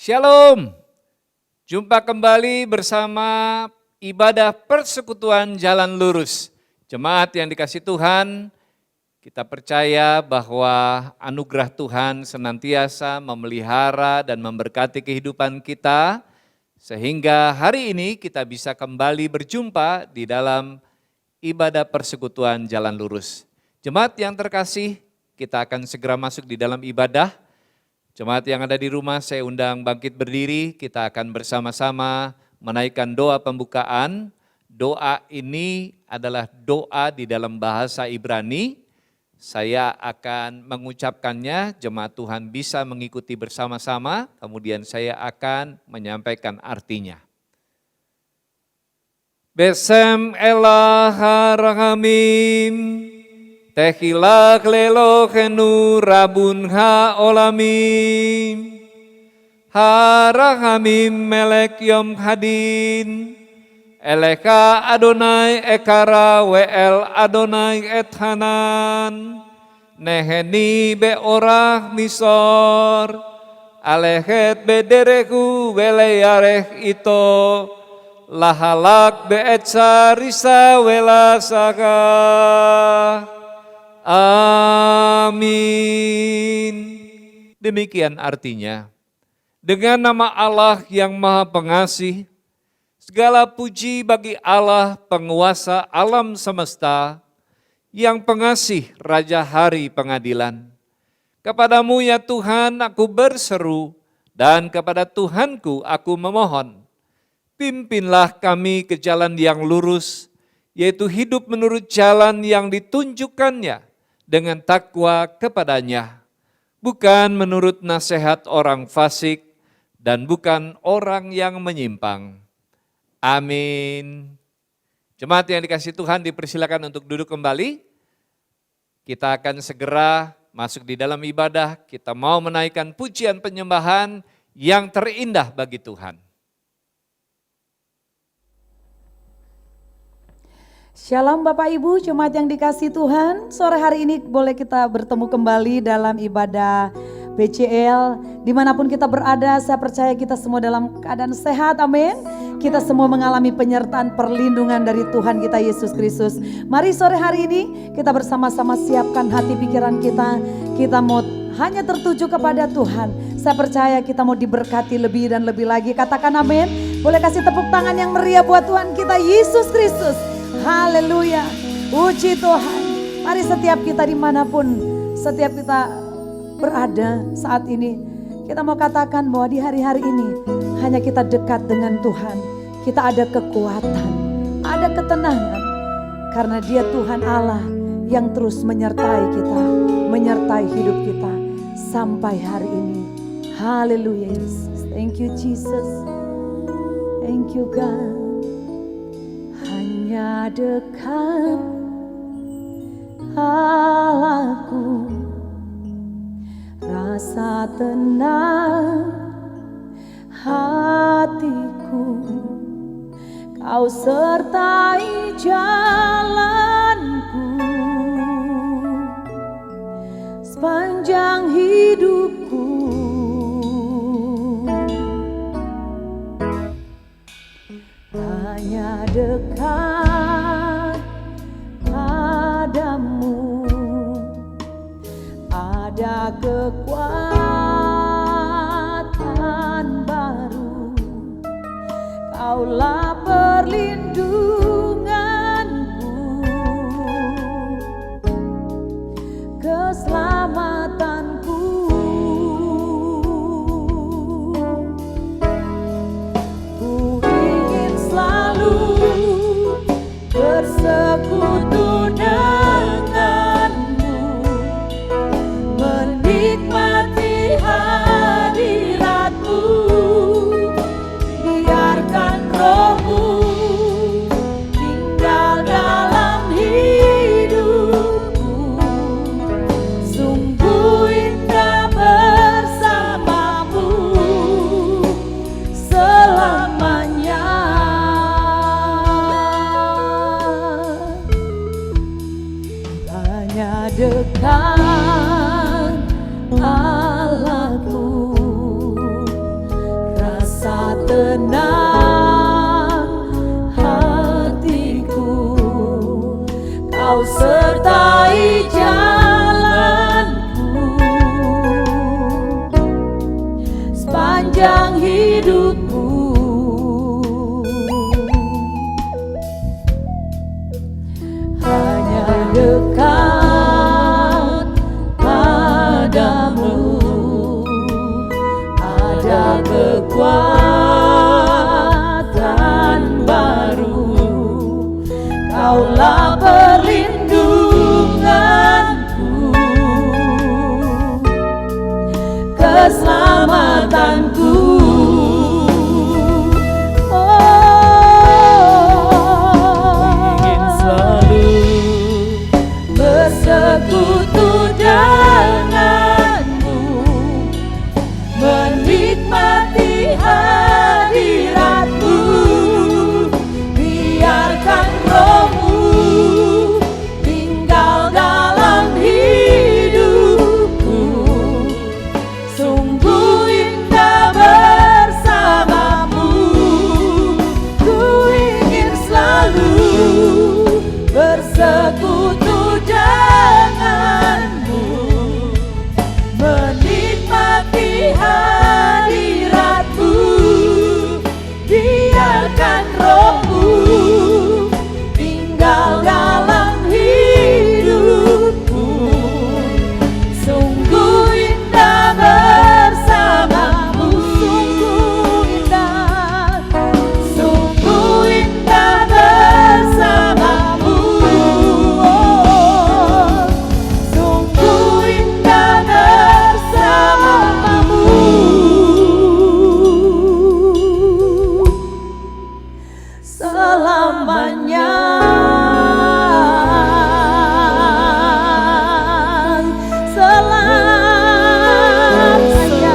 Shalom, jumpa kembali bersama ibadah persekutuan jalan lurus. Jemaat yang dikasih Tuhan, kita percaya bahwa anugerah Tuhan senantiasa memelihara dan memberkati kehidupan kita, sehingga hari ini kita bisa kembali berjumpa di dalam ibadah persekutuan jalan lurus. Jemaat yang terkasih, kita akan segera masuk di dalam ibadah. Jemaat yang ada di rumah, saya undang bangkit berdiri, kita akan bersama-sama menaikkan doa pembukaan. Doa ini adalah doa di dalam bahasa Ibrani. Saya akan mengucapkannya, jemaat Tuhan bisa mengikuti bersama-sama, kemudian saya akan menyampaikan artinya. Besem elah harahamim. Tehilak lelo kenu rabun ha olamim, harahamim melek yom hadin, eleka Adonai ekara wel Adonai ethanan, neheni beorah misor, alehet bedereku weleyareh ito, lahalak beetsa risa welasaka. Amin. Demikian artinya, dengan nama Allah yang Maha Pengasih, segala puji bagi Allah penguasa alam semesta, yang pengasih Raja Hari Pengadilan. Kepadamu ya Tuhan aku berseru, dan kepada Tuhanku aku memohon, pimpinlah kami ke jalan yang lurus, yaitu hidup menurut jalan yang ditunjukkannya, dengan takwa kepadanya, bukan menurut nasihat orang fasik dan bukan orang yang menyimpang. Amin. Jemaat yang dikasihi Tuhan dipersilakan untuk duduk kembali. Kita akan segera masuk di dalam ibadah, kita mau menaikkan pujian penyembahan yang terindah bagi Tuhan. Shalom Bapak Ibu, jemaat yang dikasih Tuhan. Sore hari ini boleh kita bertemu kembali dalam ibadah BCL. Dimanapun kita berada, saya percaya kita semua dalam keadaan sehat, amin. Kita semua mengalami penyertaan perlindungan dari Tuhan kita Yesus Kristus. Mari sore hari ini kita bersama-sama siapkan hati pikiran kita. Kita mau hanya tertuju kepada Tuhan. Saya percaya kita mau diberkati lebih dan lebih lagi. Katakan amin. Boleh kasih tepuk tangan yang meriah buat Tuhan kita Yesus Kristus. Haleluya, puji Tuhan. Mari setiap kita dimanapun, setiap kita berada saat ini, kita mau katakan bahwa di hari-hari ini hanya kita dekat dengan Tuhan. Kita ada kekuatan, ada ketenangan, karena Dia Tuhan Allah yang terus menyertai kita, menyertai hidup kita sampai hari ini. Haleluya Yesus, thank you Jesus, thank you God. Hanya dekat Allahku, rasa tenang hatiku, Kau sertai jalanku sepanjang hidupku. Hanya dekat padamu ada kekuatan baru. Kaulah perlindunganku, keselamatanku. Bersekutu denganmu, menikmati hadiratmu, biarkan rohmu tinggal dalam hidupku, sungguh indah bersamamu selamanya. dekat Allahku, Kaulah perlindunganku, keselamatanku. Ingin selalu Bersekutu denganmu, menikmati hadiratmu. Biarkan rohmu tinggal dalam hidupku. Sungguh indah bersamamu. Ku ingin selalu bersekutu denganmu, menikmati hadiratmu. Biarkan rohmu tinggal dalam hidupku. Sungguh indah bersamamu. Sungguh indah bersamamu. Sungguh indah bersamamu. Selamanya, selamanya,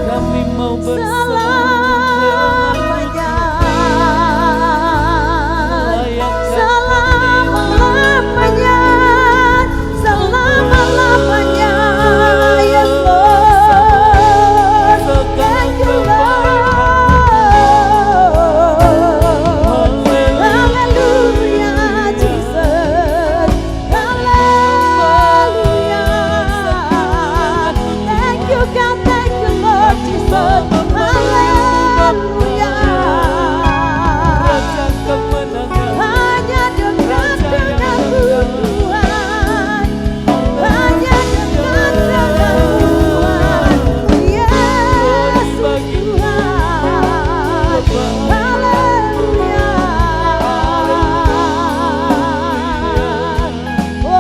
kami mau selamanya, selama-lamanya, selama-lamanya. Yes Lord, thank you Lord. Hallelujah Jesus, hallelujah. Thank you God, thank you Lord Jesus, hallelujah. Raja kemenangan, Hanya dekat denganmu Tuhan, hanya dekat denganmu Tuhan. Yes Tuhan, haleluya. Oh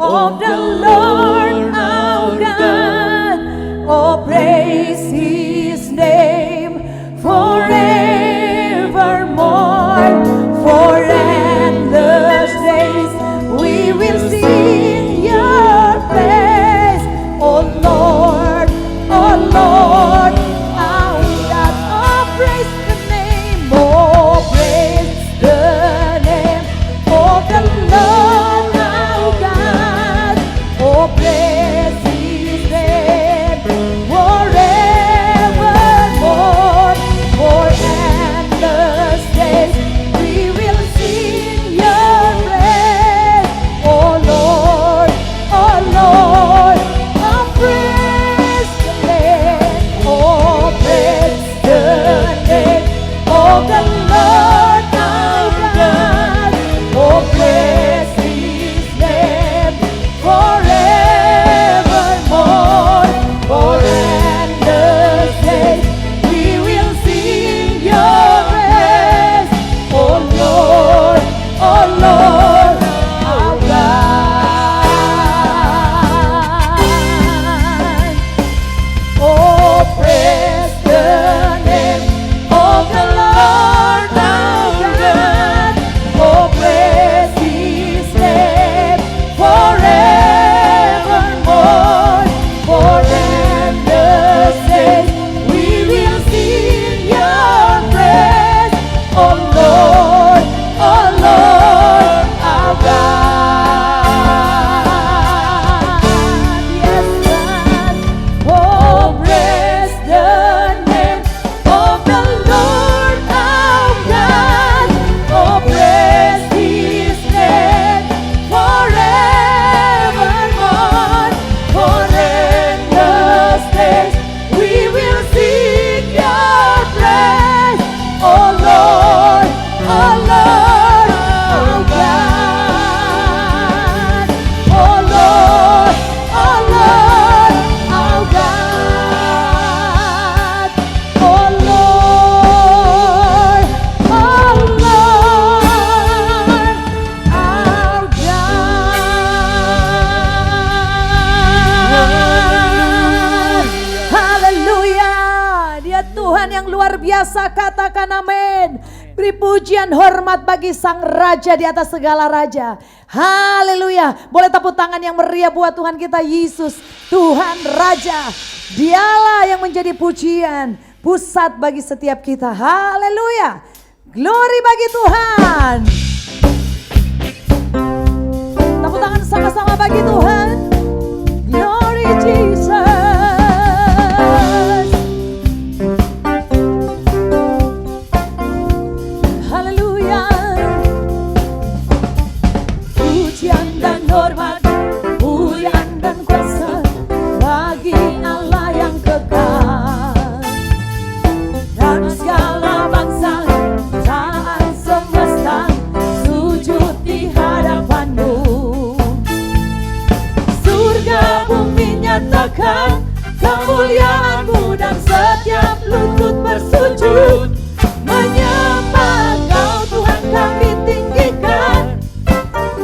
of the Lord our God. Oh, praise His name forevermore. For endless days we will sing Your praise. Oh Lord, our God. Oh, praise the name. Oh, praise the name of the Lord our God. Oh, praise His name forevermore. For endless days we will sing Your praise. Oh Lord, oh praise the name. Oh, praise the name of the Lord our katakan amin. Beri pujian hormat bagi sang raja di atas segala raja. Haleluya. Boleh tepuk tangan yang meriah buat Tuhan kita Yesus, Tuhan Raja. Dialah yang menjadi pujian, pusat bagi setiap kita. Haleluya. Glory bagi Tuhan. Tepuk tangan sama-sama bagi Tuhan. Glory Jesus. Haleluya. Pujian dan hormat, kemuliaan dan kuasa bagi Allah yang kekal. Dan segala bangsa, jutaan semesta sujud di hadapan-Mu. Surga bumi nyatakan kemuliaan-Mu dan setiap lutut bersujud menyembah Kau Tuhan, kami tinggikan.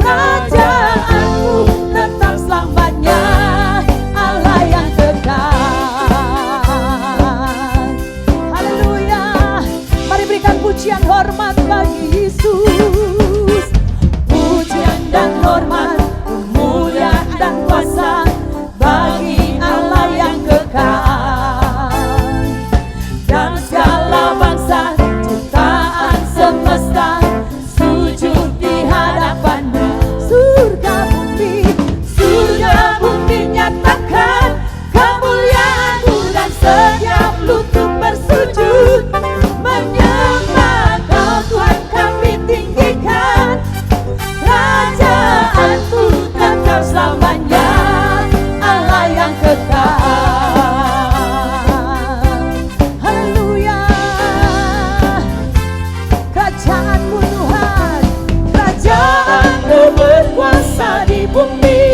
Kerajaan-Mu tetap selamanya, Allah yang kekal. Haleluya. Mari berikan pujian hormat bagi Yesus. Pujian dan hormat, kemuliaan dan kuasa bagi Allah yang kekal. Dan segala bangsa, jutaan semesta sujud di hadapan-Mu. Surga bumi nyatakan kemuliaan-Mu dan setiap lutut bersujud menyembah Kau Tuhan, kami tinggikan. Kerajaan-Mu kekal selamanya, Allah yang kekal. Haleluya. Kerajaan-Mu Tuhan, kerajaan-Mu berkuasa di bumi.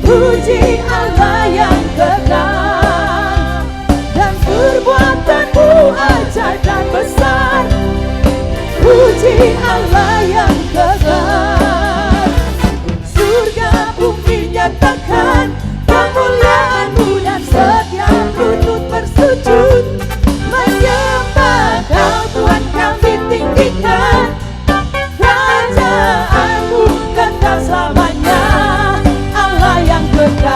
Puji Allah yang kekal, dan perbuatan-Mu ajaib dan besar. Puji Allah yang kekal. Surga bumi nyatakan kemuliaan-Mu dan setiap lutut bersujud menyembah Kau Tuhan, kami tinggikan. Kerajaan-Mu kekal selamanya, Allah yang kekal.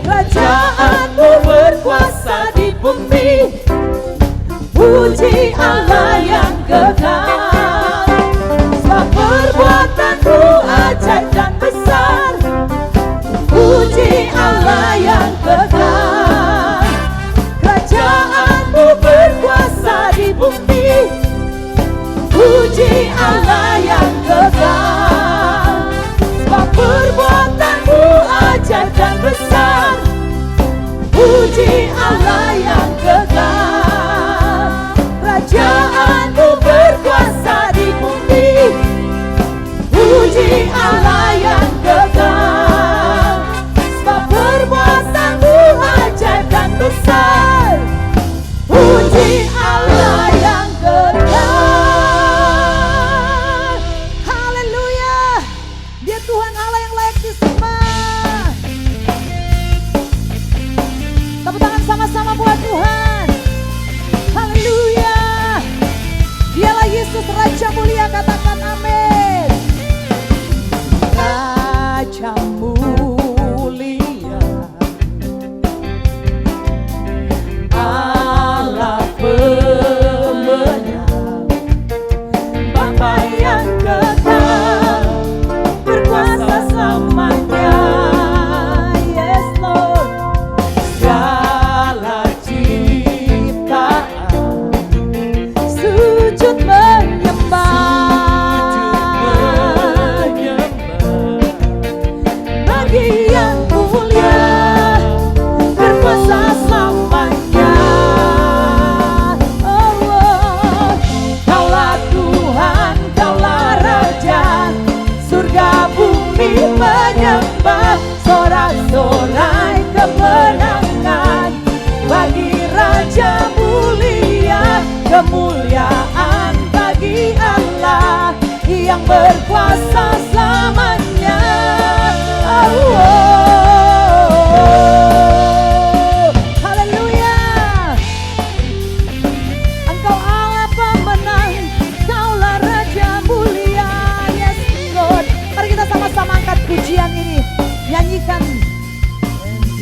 Kerajaan-Mu berkuasa di bumi. Puji Allah yang kekal. Sebab perbuatan-Mu ajaib dan besar. Puji Allah yang kekal. Kerajaan-Mu berkuasa di bumi. Puji Allah yang kekal. Sebab perbuatan-Mu ajaib dan besar. Puji Allah yang kekal. Kerajaan-Mu berkuasa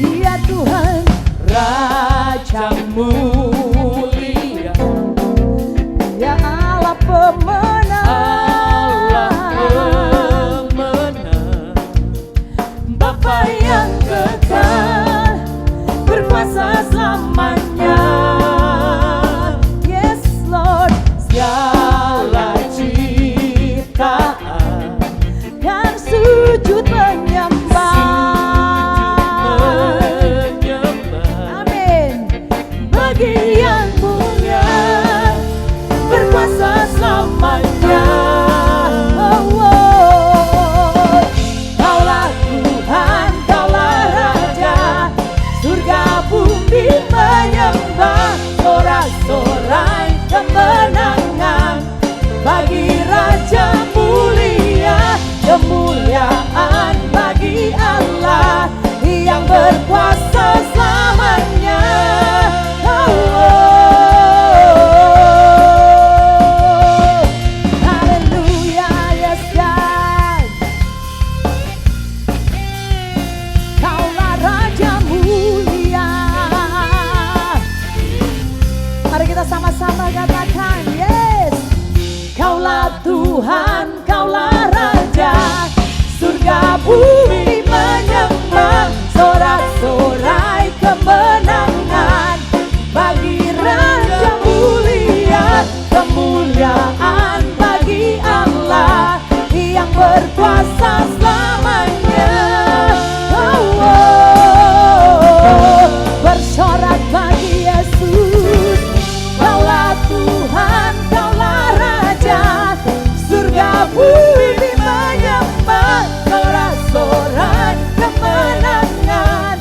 Dia Tuhan Raja mulia, Dia Allah pemenang, Bapa yang kekal, berkuasa selamanya. Yes Lord, segala ciptaan dan sujud menyembah. Amin. Bagi yang mulia, berkuasa selamanya. Oh, oh. Kaulah Tuhan, Kaulah Raja, surga bumi menyembah. Sorak-sorai kemenangan bagi Raja mulia, kemuliaan bagi Allah yang berkuasa selamanya. Oh, oh. Haleluya, yes God. Kaulah Raja mulia. Mari kita sama-sama katakan, yes. Kaulah Tuhan, Kaulah Raja, surga bumi menyembah. Sorak-sorai kemenangan bagi Raja mulia, kemuliaan bagi Allah yang berkuasa selamanya. Oh, oh. Bersorak bagi Yesus. Kaulah Tuhan, Kaulah Raja, surga bumi menyembah. Sorak-sorai kemenangan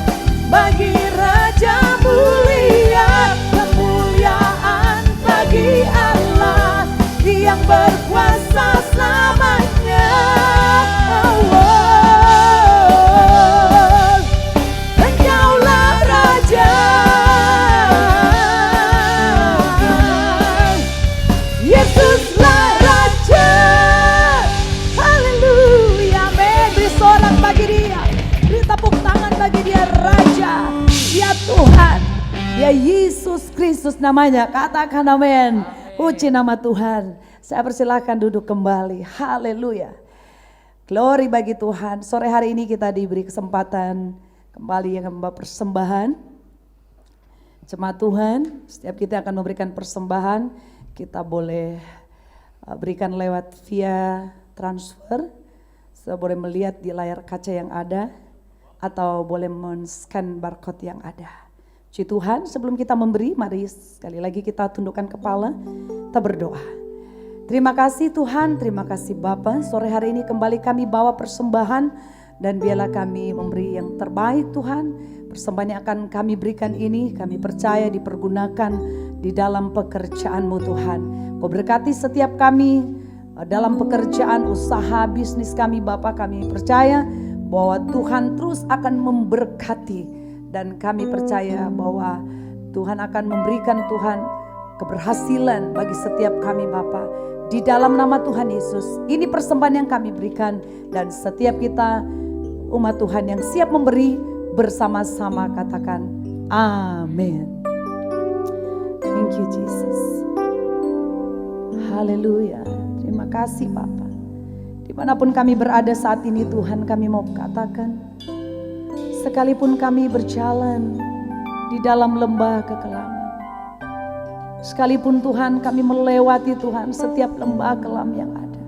bagi Raja mulia, kemuliaan bagi Allah yang berkuasa selamanya. Oh, oh. Engkaulah Raja, Yesuslah Raja. Haleluya, amin. Beri sorak bagi Dia, beri tepuk tangan bagi Dia Raja, Dia Tuhan, Dia Yesus Kristus namanya. Katakan amin. Puji nama Tuhan. Saya persilahkan duduk kembali. Haleluya. Glory bagi Tuhan. Sore hari ini kita diberi kesempatan kembali yang membawa persembahan. Jemaat Tuhan, setiap kita akan memberikan persembahan, kita boleh berikan lewat via transfer. Saya boleh melihat di layar kaca yang ada atau boleh men-scan barcode yang ada. Puji Tuhan, sebelum kita memberi, mari sekali lagi kita tundukkan kepala, kita berdoa. Terima kasih Tuhan, terima kasih Bapa. Sore hari ini kembali kami bawa persembahan dan biarlah kami memberi yang terbaik Tuhan. Persembahan yang akan kami berikan ini kami percaya dipergunakan di dalam pekerjaan-Mu Tuhan. Kau berkati setiap kami dalam pekerjaan, usaha, bisnis kami Bapa. Kami percaya bahwa Tuhan terus akan memberkati dan kami percaya bahwa Tuhan akan memberikan Tuhan keberhasilan bagi setiap kami Bapa. Di dalam nama Tuhan Yesus, ini persembahan yang kami berikan dan setiap kita umat Tuhan yang siap memberi bersama-sama katakan amin. Thank you Jesus. Haleluya. Terima kasih Bapa. Dimanapun kami berada saat ini Tuhan, kami mau katakan, sekalipun kami berjalan di dalam lembah kekelaman, sekalipun Tuhan kami melewati Tuhan setiap lembah kelam yang ada,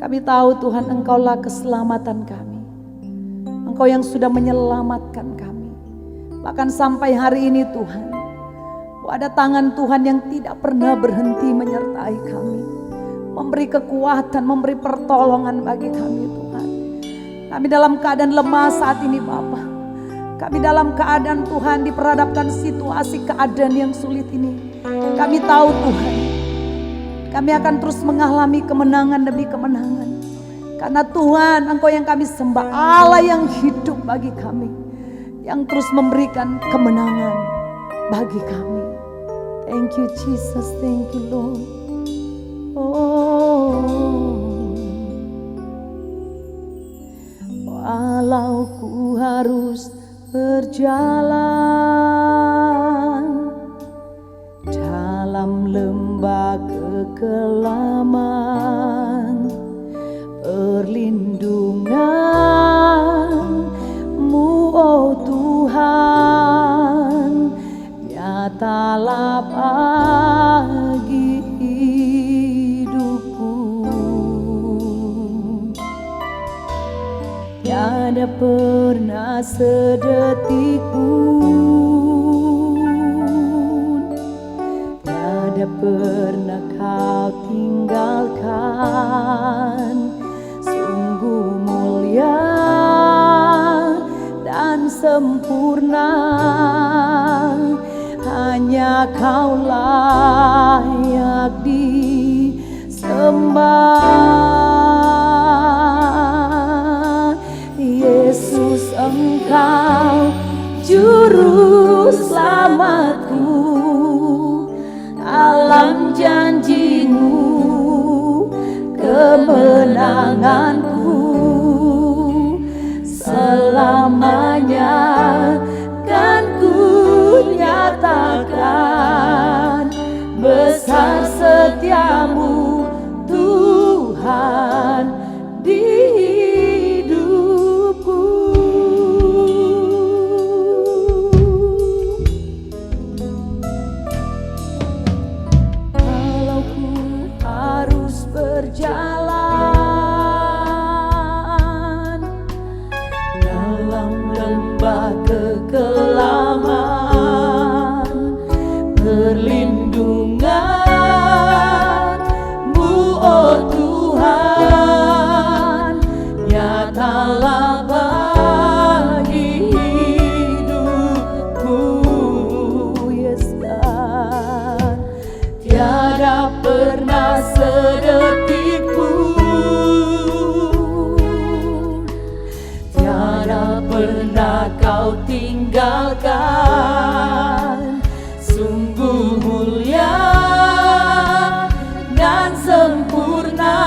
kami tahu Tuhan Engkaulah keselamatan kami. Engkau yang sudah menyelamatkan kami. Bahkan sampai hari ini Tuhan, ada tangan Tuhan yang tidak pernah berhenti menyertai kami, memberi kekuatan, memberi pertolongan bagi kami Tuhan. Kami dalam keadaan lemah saat ini Bapa. Kami dalam keadaan Tuhan diperhadapkan situasi keadaan yang sulit ini. Kami tahu Tuhan, kami akan terus mengalami kemenangan demi kemenangan. Karena Tuhan Engkau yang kami sembah, Allah yang hidup bagi kami, yang terus memberikan kemenangan bagi kami. Thank you Jesus, thank you Lord. Oh, walau ku harus berjalan dalam lembah kekelaman, perlindungan-Mu oh Tuhan, nyatalah bagi hidupku. Tiada pernah sedetik pun, tiada pernah Kau tinggalkan. Sungguh mulia dan sempurna, hanya Kau layak disembah. Yesus, Engkau juru selamatku, dalam janji-Mu kemenanganku selamanya kan ku nyatakan. Besar setiamu Tuhan di hidupku. Kalau ku harus berjalan dalam lembah kekelaman, perlindungan-Mu oh Tuhan, nyatalah bagi hidupku. Yes God, tiada pernah sedetik pun, tiada pernah Kau tinggalkan. Sungguh mulia dan sempurna,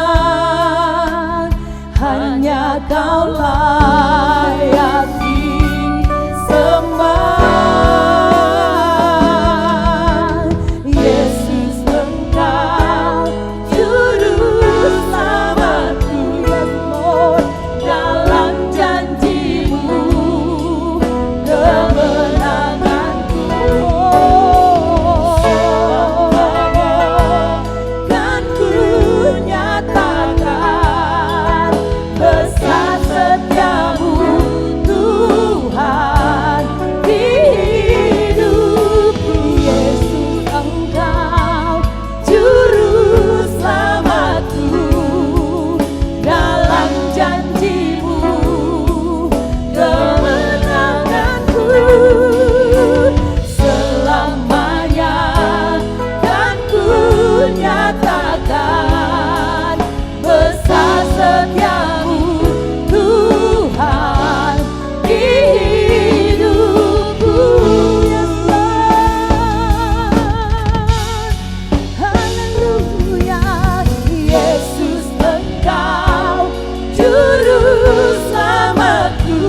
hanya Kau layak disembah. Yesus, Engkau juru selamatku, yes Lord, dalam janji-Mu kemenanganku. Kan ku nyatakan, besar setiamu Tuhan di hidupku. Yesus, Engkau juru selamatku, dalam janji-Mu kemenanganku selamanya kan ku nyatakan. Besar setiamu Tuhan di hidupku. Yes Lord, haleluya. Yesus, Engkau juru selamatku,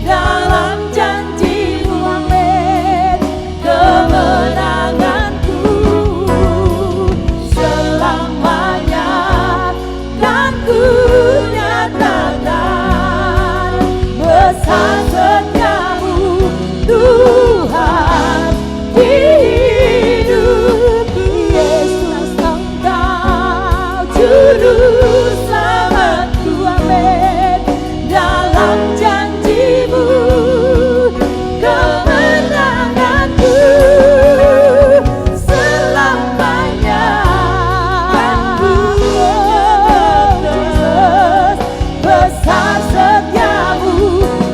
dalam janji-Mu amin, kemenanganku selamanya kan ku nyatakan. Besar setiamu Tuhan di hidupku. Yesus, Engkau juru selamatku, amin, dalam janji-Mu kemenanganku selamanya kan ku nyatakan. Besar setiamu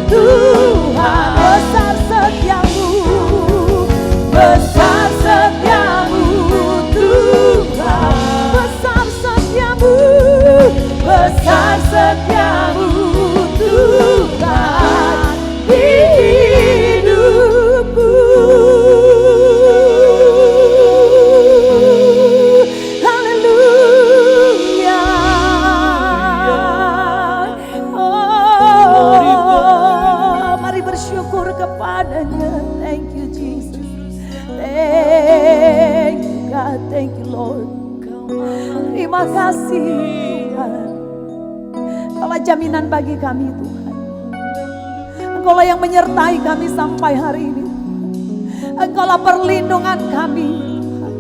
Tuhan, besar setiamu Terima kasih Tuhan. Engkaulah jaminan bagi kami Tuhan. Engkaulah yang menyertai kami sampai hari ini. Engkaulah perlindungan kami Tuhan.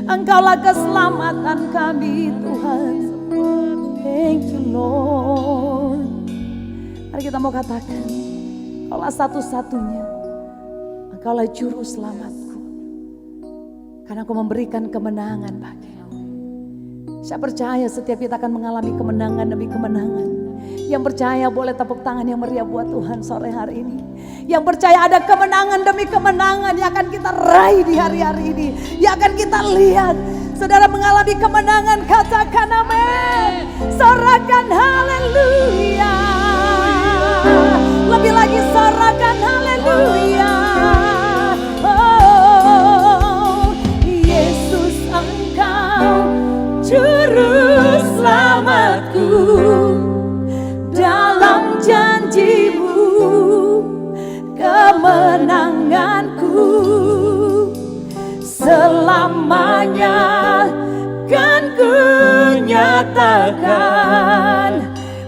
Engkaulah keselamatan kami Tuhan. Thank you Lord. Mari kita mau katakan, Engkaulah satu-satunya. Engkaulah juru selamatku. Karena Engkau memberikan kemenangan bagiku. Saya percaya setiap kita akan mengalami kemenangan demi kemenangan. Yang percaya boleh tepuk tangan yang meriah buat Tuhan sore hari ini. Yang percaya ada kemenangan demi kemenangan yang akan kita raih di hari-hari ini. Yang akan kita lihat. Saudara mengalami kemenangan, katakan amin. Sorakan haleluya. Lebih lagi sorakan haleluya. Oh, Yesus Engkau juru selamatku, dalam janji-Mu kemenanganku selamanya kan ku nyatakan,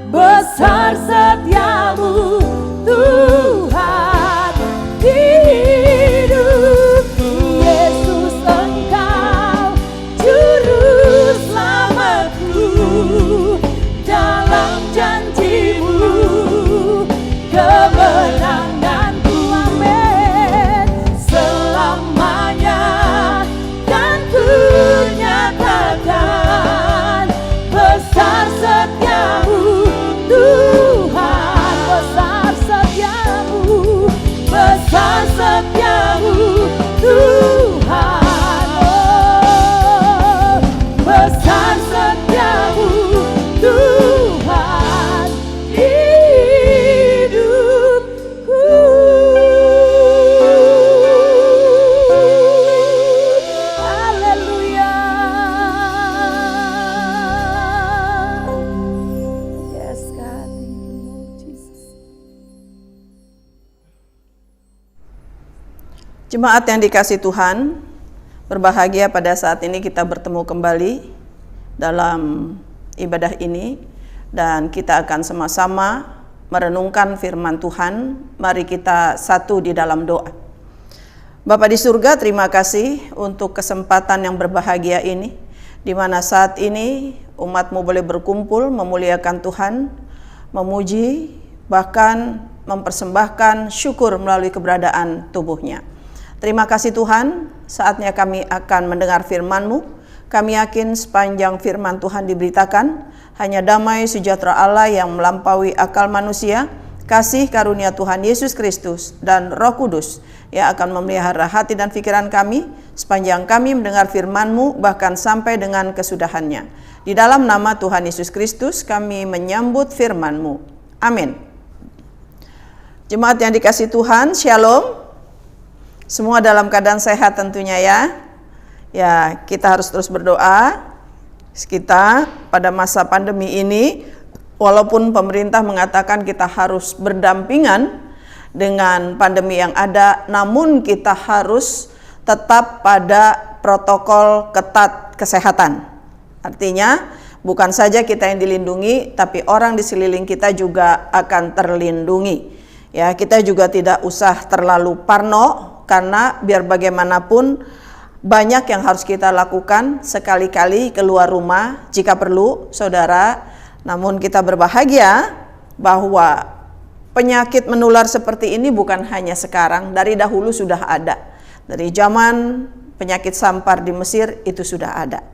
besar setiamu Tuhan di hidupku. Yesus Engkau juru selamatku, dalam janji-Mu kemenanganku, amin. Selamanya kan ku nyatakan, besar setiamu Tuhan, besar setiamu, besar setiamu Tuhan, oh, besar setiamu Tuhan hidupku. Haleluya. Yes God, thank you Lord Jesus. Jemaat yang dikasihi Tuhan, berbahagia pada saat ini kita bertemu kembali dalam ibadah ini, dan kita akan sama-sama merenungkan firman Tuhan. Mari kita satu di dalam doa. Bapa di surga, terima kasih untuk kesempatan yang berbahagia ini, di mana saat ini umat-Mu boleh berkumpul memuliakan Tuhan, memuji, bahkan mempersembahkan syukur melalui keberadaan tubuhnya. Terima kasih Tuhan, saatnya kami akan mendengar firman-Mu. Kami yakin sepanjang firman Tuhan diberitakan, hanya damai sejahtera Allah yang melampaui akal manusia, kasih karunia Tuhan Yesus Kristus dan Roh Kudus yang akan memelihara hati dan pikiran kami sepanjang kami mendengar firman-Mu bahkan sampai dengan kesudahannya. Di dalam nama Tuhan Yesus Kristus kami menyambut firman-Mu. Amin. Jemaat yang dikasihi Tuhan, Shalom. Semua dalam keadaan sehat tentunya ya. Ya, kita harus terus berdoa. Kita pada masa pandemi ini, walaupun pemerintah mengatakan kita harus berdampingan dengan pandemi yang ada, namun kita harus tetap pada protokol ketat kesehatan. Artinya bukan saja kita yang dilindungi, tapi orang di sekeliling kita juga akan terlindungi. Ya, kita juga tidak usah terlalu parno, karena biar bagaimanapun banyak yang harus kita lakukan, sekali-kali keluar rumah jika perlu, saudara. Namun kita berbahagia bahwa penyakit menular seperti ini bukan hanya sekarang, dari dahulu sudah ada. Dari zaman penyakit sampar di Mesir itu sudah ada.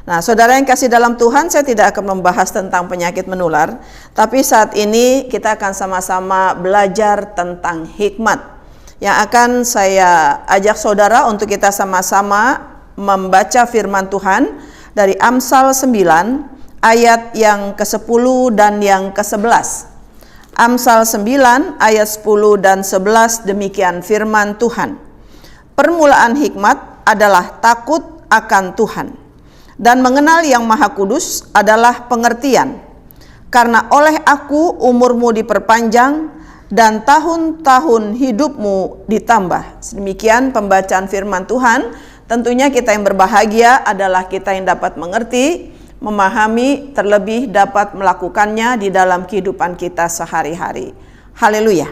Nah, saudara yang kasih dalam Tuhan, saya tidak akan membahas tentang penyakit menular, tapi saat ini kita akan sama-sama belajar tentang hikmat. Yang akan saya ajak saudara untuk kita sama-sama membaca firman Tuhan dari Amsal 9 ayat yang ke-10 dan yang ke-11. Amsal 9 ayat 10 dan 11, demikian firman Tuhan. Permulaan hikmat adalah takut akan Tuhan, dan mengenal yang Maha Kudus adalah pengertian. Karena oleh aku umurmu diperpanjang dan tahun-tahun hidupmu ditambah. Demikian pembacaan firman Tuhan. Tentunya kita yang berbahagia adalah kita yang dapat mengerti memahami, terlebih dapat melakukannya di dalam kehidupan kita sehari-hari. Haleluya.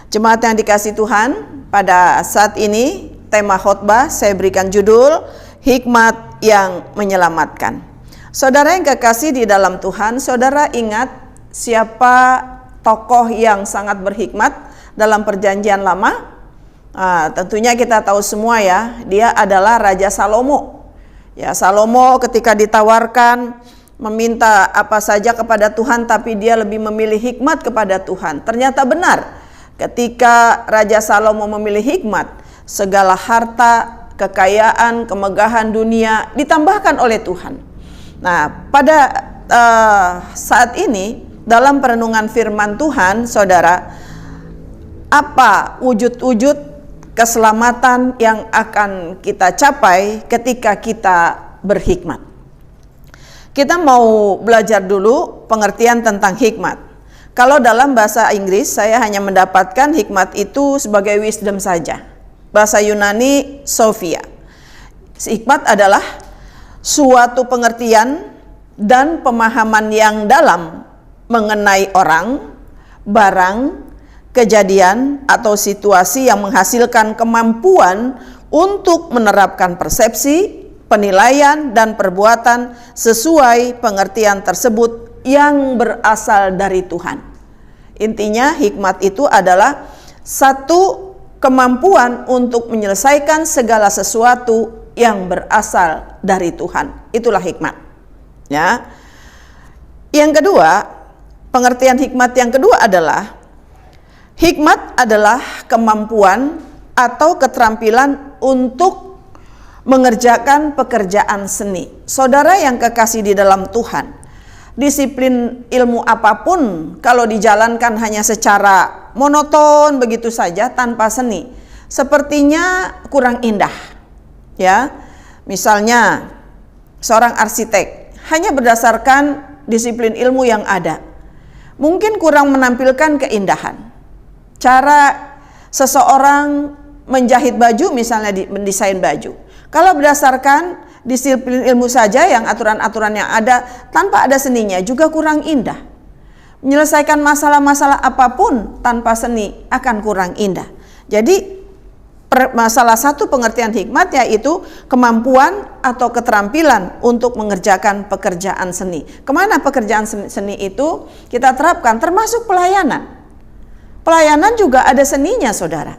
Jemaat yang dikasihi Tuhan, pada saat ini tema khotbah saya berikan judul Hikmat yang Menyelamatkan. Saudara yang kekasih di dalam Tuhan, saudara ingat siapa tokoh yang sangat berhikmat dalam perjanjian lama? Tentunya kita tahu semua ya, dia adalah Raja Salomo. Ya, Salomo ketika ditawarkan meminta apa saja kepada Tuhan, tapi dia lebih memilih hikmat kepada Tuhan. Ternyata benar, ketika Raja Salomo memilih hikmat, segala harta, kekayaan, kemegahan dunia ditambahkan oleh Tuhan. Nah, pada saat ini dalam perenungan firman Tuhan, saudara, apa wujud-wujud keselamatan yang akan kita capai ketika kita berhikmat? Kita mau belajar dulu pengertian tentang hikmat. Kalau dalam bahasa Inggris saya hanya mendapatkan hikmat itu sebagai wisdom saja. Bahasa Yunani Sophia. Hikmat adalah suatu pengertian dan pemahaman yang dalam mengenai orang, barang, kejadian atau situasi yang menghasilkan kemampuan untuk menerapkan persepsi, penilaian, dan perbuatan sesuai pengertian tersebut yang berasal dari Tuhan. Intinya hikmat itu adalah satu kemampuan untuk menyelesaikan segala sesuatu yang berasal dari Tuhan. Itulah hikmat. Ya. Yang kedua, pengertian hikmat yang kedua adalah hikmat adalah kemampuan atau keterampilan untuk mengerjakan pekerjaan seni. Saudara yang kekasih di dalam Tuhan, disiplin ilmu apapun kalau dijalankan hanya secara monoton begitu saja tanpa seni, sepertinya kurang indah. Ya, misalnya seorang arsitek hanya berdasarkan disiplin ilmu yang ada, mungkin kurang menampilkan keindahan. Cara seseorang menjahit baju, misalnya mendesain baju, kalau berdasarkan disiplin ilmu saja yang aturan-aturan yang ada tanpa ada seninya juga kurang indah. Menyelesaikan masalah-masalah apapun tanpa seni akan kurang indah. Jadi salah satu pengertian hikmat yaitu kemampuan atau keterampilan untuk mengerjakan pekerjaan seni. Kemana pekerjaan seni itu kita terapkan, termasuk pelayanan. Pelayanan juga ada seninya, saudara.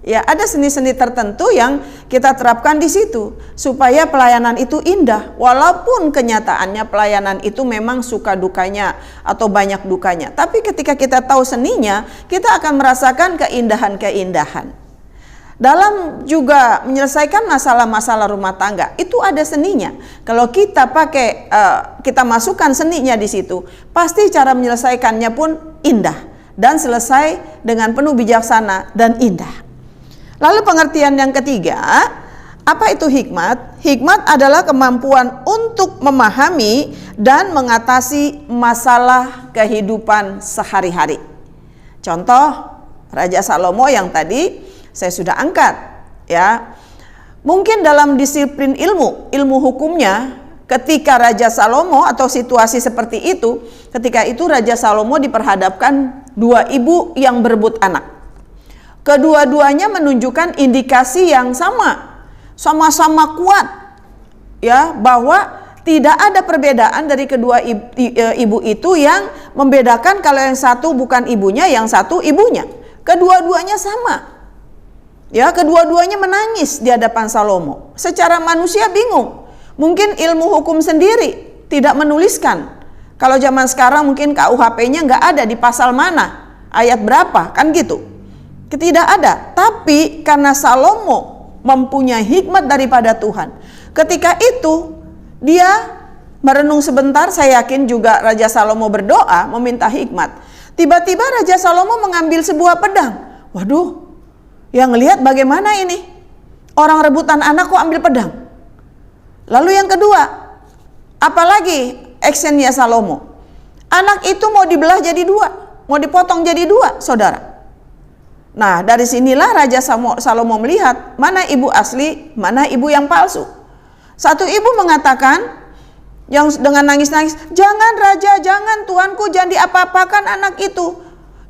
Ya, ada seni-seni tertentu yang kita terapkan di situ supaya pelayanan itu indah, walaupun kenyataannya pelayanan itu memang suka dukanya atau banyak dukanya. Tapi ketika kita tahu seninya, kita akan merasakan keindahan-keindahan. Dalam juga menyelesaikan masalah-masalah rumah tangga, itu ada seninya. Kalau kita kita masukkan seninya di situ, pasti cara menyelesaikannya pun indah dan selesai dengan penuh bijaksana dan indah. Lalu pengertian yang ketiga, apa itu hikmat? Hikmat adalah kemampuan untuk memahami dan mengatasi masalah kehidupan sehari-hari. Contoh, Raja Salomo yang tadi saya sudah angkat, ya. Mungkin dalam disiplin ilmu hukumnya, ketika Raja Salomo atau situasi seperti itu, ketika itu Raja Salomo diperhadapkan dua ibu yang berebut anak. Kedua-duanya menunjukkan indikasi yang sama-sama kuat, ya, bahwa tidak ada perbedaan dari kedua ibu itu yang membedakan kalau yang satu bukan ibunya, yang satu ibunya. Kedua-duanya sama. Ya, kedua-duanya menangis di hadapan Salomo. Secara manusia bingung. Mungkin ilmu hukum sendiri tidak menuliskan. Kalau zaman sekarang mungkin KUHP-nya nggak ada di pasal mana, ayat berapa, kan gitu. Tidak ada. Tapi karena Salomo mempunyai hikmat daripada Tuhan, ketika itu dia merenung sebentar. Saya yakin juga Raja Salomo berdoa meminta hikmat. Tiba-tiba Raja Salomo mengambil sebuah pedang. Waduh, yang lihat bagaimana ini? Orang rebutan anak kok ambil pedang? Lalu yang kedua, apalagi actionnya Salomo? Anak itu mau dibelah jadi dua, mau dipotong jadi dua, saudara. Nah, dari sinilah Raja Salomo melihat mana ibu asli, mana ibu yang palsu. Satu ibu mengatakan, Yang dengan nangis-nangis, "Jangan Raja, jangan Tuanku, jangan diapa-apakan anak itu.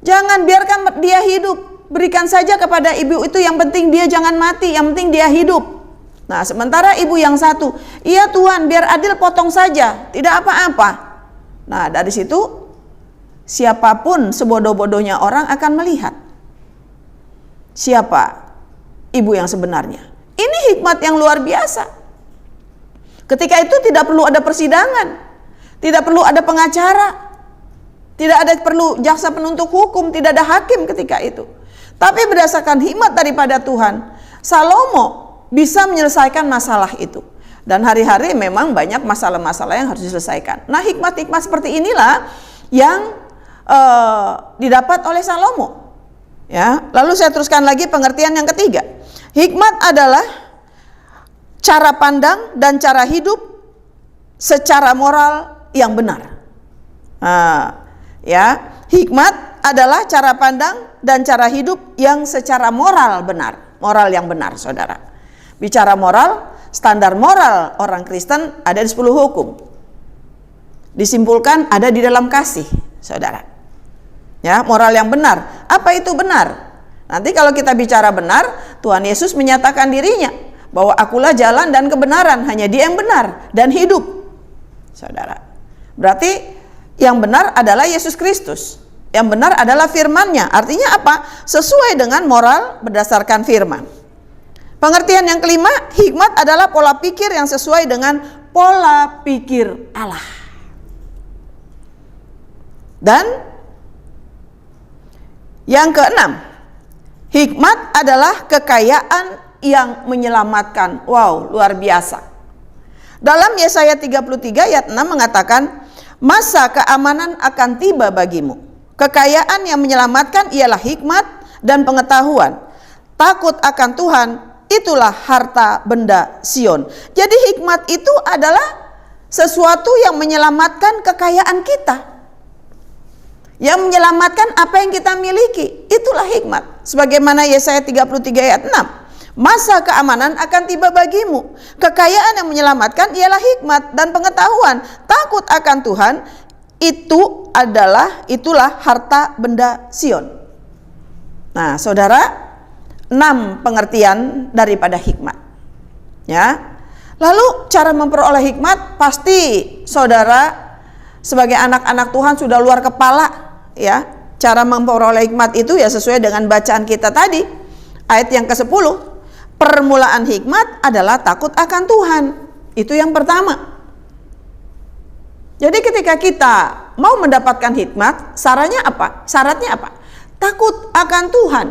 Jangan, biarkan dia hidup. Berikan saja kepada ibu itu, yang penting dia jangan mati, yang penting dia hidup." Nah, sementara ibu yang satu, "Iya Tuhan, biar adil potong saja, tidak apa-apa." Nah, dari situ siapapun sebodoh-bodohnya orang akan melihat siapa ibu yang sebenarnya. Ini hikmat yang luar biasa. Ketika itu tidak perlu ada persidangan, tidak perlu ada pengacara, tidak ada perlu jaksa penuntut hukum, tidak ada hakim ketika itu. Tapi berdasarkan hikmat daripada Tuhan, Salomo bisa menyelesaikan masalah itu. Dan hari-hari memang banyak masalah-masalah yang harus diselesaikan. Nah, hikmat-hikmat seperti inilah yang didapat oleh Salomo. Ya, lalu saya teruskan lagi pengertian yang ketiga. Hikmat adalah cara pandang dan cara hidup secara moral yang benar. Hikmat adalah cara pandang dan cara hidup yang secara moral benar, moral yang benar, saudara. Bicara moral, standar moral orang Kristen ada di 10 hukum. Disimpulkan ada di dalam kasih, saudara. Ya, moral yang benar. Apa itu benar? Nanti kalau kita bicara benar, Tuhan Yesus menyatakan dirinya bahwa akulah jalan dan kebenaran, hanya Dia yang benar dan hidup. Saudara, berarti yang benar adalah Yesus Kristus. Yang benar adalah firman-Nya. Artinya apa? Sesuai dengan moral berdasarkan firman. Pengertian yang kelima, hikmat adalah pola pikir yang sesuai dengan pola pikir Allah. Dan yang keenam, hikmat adalah kekayaan yang menyelamatkan. Wow, luar biasa. Dalam Yesaya 33 ayat 6 mengatakan, "Masa keamanan akan tiba bagimu. Kekayaan yang menyelamatkan ialah hikmat dan pengetahuan. Takut akan Tuhan, itulah harta benda Sion." Jadi hikmat itu adalah sesuatu yang menyelamatkan kekayaan kita, yang menyelamatkan apa yang kita miliki. Itulah hikmat. Sebagaimana Yesaya 33 ayat 6. "Masa keamanan akan tiba bagimu. Kekayaan yang menyelamatkan ialah hikmat dan pengetahuan. Takut akan Tuhan, itulah harta benda Sion." Nah, saudara, 6 pengertian daripada hikmat. Ya. Lalu cara memperoleh hikmat, pasti saudara sebagai anak-anak Tuhan sudah luar kepala, ya. Cara memperoleh hikmat itu ya sesuai dengan bacaan kita tadi. Ayat yang ke-10. Permulaan hikmat adalah takut akan Tuhan. Itu yang pertama. Jadi ketika kita mau mendapatkan hikmat, syaratnya apa? Takut akan Tuhan.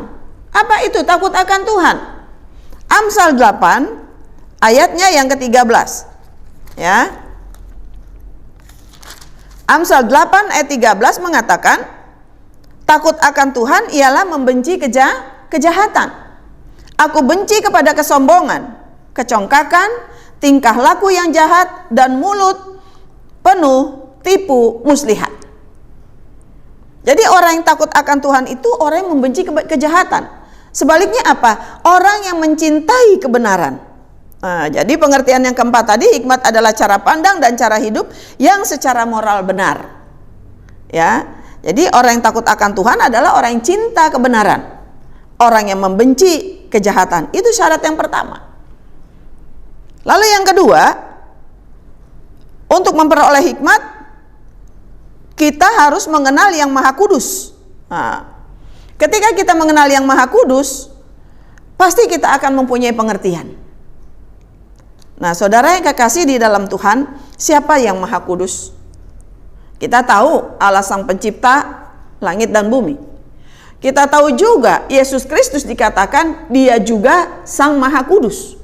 Apa itu takut akan Tuhan? Amsal 8 ayatnya yang ke-13. Ya. Amsal 8 ayat 13 mengatakan, takut akan Tuhan ialah membenci kejahatan. Aku benci kepada kesombongan, kecongkakan, tingkah laku yang jahat, dan mulut penuh tipu muslihat. Jadi orang yang takut akan Tuhan itu orang yang membenci kejahatan. Sebaliknya apa? Orang yang mencintai kebenaran. Nah, jadi pengertian yang keempat tadi, hikmat adalah cara pandang dan cara hidup yang secara moral benar. Ya, jadi orang yang takut akan Tuhan adalah orang yang cinta kebenaran. Orang yang membenci kejahatan. Itu syarat yang pertama. Lalu yang kedua, untuk memperoleh hikmat, kita harus mengenal yang Maha Kudus. Nah, ketika kita mengenal yang Maha Kudus, pasti kita akan mempunyai pengertian. Nah, saudara yang kekasih di dalam Tuhan, siapa yang Maha Kudus? Kita tahu Allah Sang Pencipta langit dan bumi. Kita tahu juga Yesus Kristus dikatakan Dia juga Sang Maha Kudus.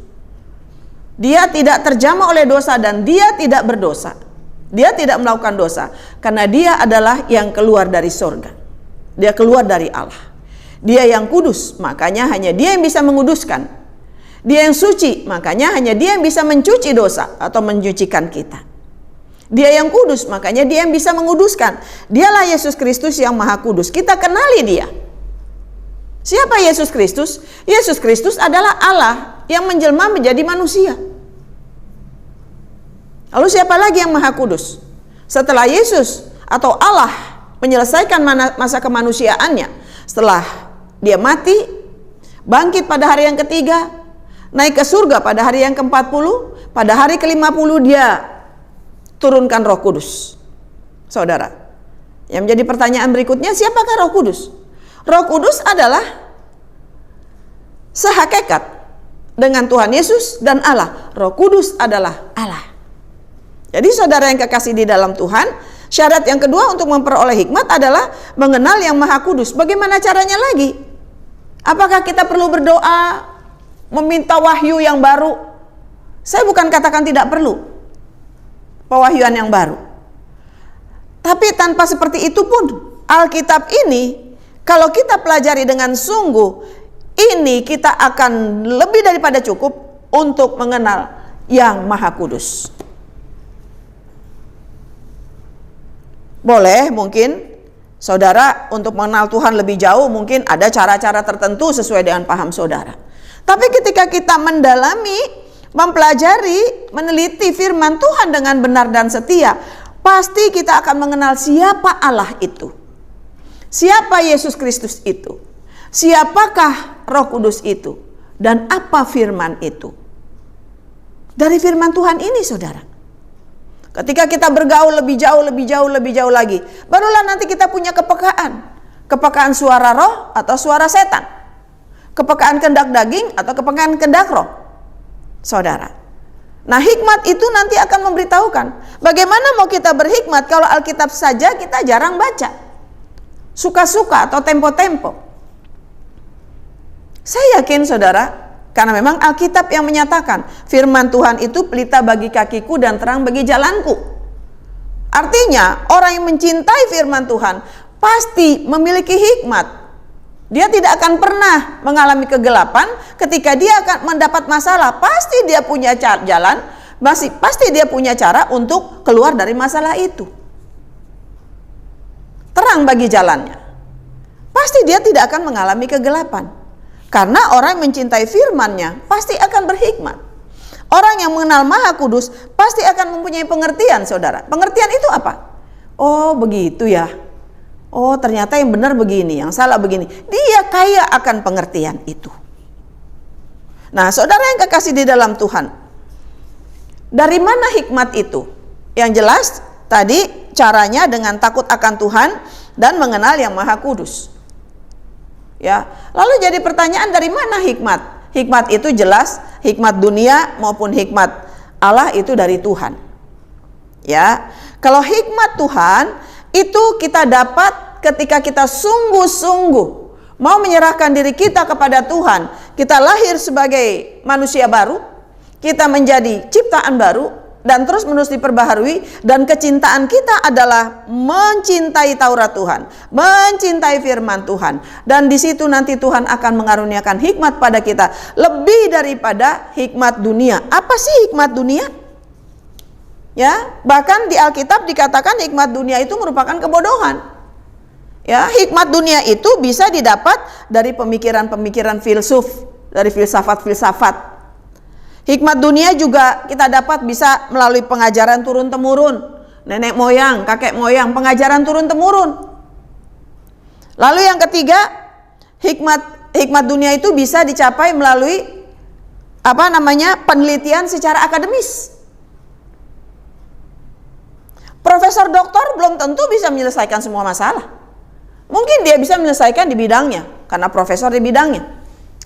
Dia tidak terjamah oleh dosa dan Dia tidak berdosa. Dia tidak melakukan dosa karena Dia adalah yang keluar dari surga. Dia keluar dari Allah. Dia yang kudus, makanya hanya Dia yang bisa menguduskan. Dia yang suci, makanya hanya Dia yang bisa mencuci dosa atau menyucikan kita. Dia yang kudus, makanya Dia yang bisa menguduskan. Dialah Yesus Kristus yang Maha Kudus. Kita kenali Dia. Siapa Yesus Kristus? Yesus Kristus adalah Allah yang menjelma menjadi manusia. Lalu siapa lagi yang Maha Kudus? Setelah Yesus atau Allah menyelesaikan masa kemanusiaannya, setelah dia mati, bangkit pada hari yang ketiga, naik ke surga pada hari yang ke-40, pada hari ke-50 dia turunkan Roh Kudus. Saudara, yang menjadi pertanyaan berikutnya, siapakah Roh Kudus? Roh Kudus adalah sehakikat dengan Tuhan Yesus dan Allah. Roh Kudus adalah Allah. Jadi saudara yang kekasih di dalam Tuhan, syarat yang kedua untuk memperoleh hikmat adalah mengenal yang Maha Kudus. Bagaimana caranya lagi? Apakah kita perlu berdoa, meminta wahyu yang baru? Saya bukan katakan tidak perlu pewahyuan yang baru. Tapi tanpa seperti itu pun, Alkitab ini kalau kita pelajari dengan sungguh, ini kita akan lebih daripada cukup untuk mengenal yang Maha Kudus. Boleh mungkin saudara untuk mengenal Tuhan lebih jauh, mungkin ada cara-cara tertentu sesuai dengan paham saudara. Tapi ketika kita mendalami, mempelajari, meneliti firman Tuhan dengan benar dan setia, pasti kita akan mengenal siapa Allah itu, siapa Yesus Kristus itu, siapakah Roh Kudus itu, dan apa firman itu. Dari firman Tuhan ini saudara, ketika kita bergaul lebih jauh lagi, barulah nanti kita punya kepekaan suara roh atau suara setan, kepekaan kehendak daging atau kepekaan kehendak roh, saudara. Nah, hikmat itu nanti akan memberitahukan bagaimana mau kita berhikmat kalau Alkitab saja kita jarang baca, suka-suka atau tempo-tempo. Saya yakin saudara, karena memang Alkitab yang menyatakan firman Tuhan itu pelita bagi kakiku dan terang bagi jalanku. Artinya orang yang mencintai firman Tuhan pasti memiliki hikmat. Dia tidak akan pernah mengalami kegelapan. Ketika dia akan mendapat masalah, pasti dia punya jalan, pasti dia punya cara untuk keluar dari masalah itu. Terang bagi jalannya. Pasti dia tidak akan mengalami kegelapan. Karena orang yang mencintai firman-Nya pasti akan berhikmat. Orang yang mengenal Maha Kudus pasti akan mempunyai pengertian, saudara. Pengertian itu apa? Oh, begitu ya. Oh, ternyata yang benar begini, yang salah begini. Dia kaya akan pengertian itu. Nah, saudara yang kekasih di dalam Tuhan, dari mana hikmat itu? Yang jelas tadi caranya dengan takut akan Tuhan dan mengenal yang Maha Kudus. Ya, lalu jadi pertanyaan, dari mana hikmat? Hikmat itu jelas, hikmat dunia maupun hikmat Allah itu dari Tuhan. Ya, kalau hikmat Tuhan itu kita dapat ketika kita sungguh-sungguh mau menyerahkan diri kita kepada Tuhan. Kita lahir sebagai manusia baru, kita menjadi ciptaan baru dan terus menerus diperbaharui, dan kecintaan kita adalah mencintai Taurat Tuhan, mencintai firman Tuhan, dan di situ nanti Tuhan akan mengaruniakan hikmat pada kita lebih daripada hikmat dunia. Apa sih hikmat dunia? Ya, bahkan di Alkitab dikatakan hikmat dunia itu merupakan kebodohan. Ya, hikmat dunia itu bisa didapat dari pemikiran-pemikiran filsuf, dari filsafat-filsafat. Hikmat dunia juga kita dapat bisa melalui pengajaran turun-temurun, nenek moyang, kakek moyang, pengajaran turun-temurun. Lalu yang ketiga, hikmat dunia itu bisa dicapai melalui penelitian secara akademis. Profesor doktor belum tentu bisa menyelesaikan semua masalah. Mungkin dia bisa menyelesaikan di bidangnya, karena profesor di bidangnya,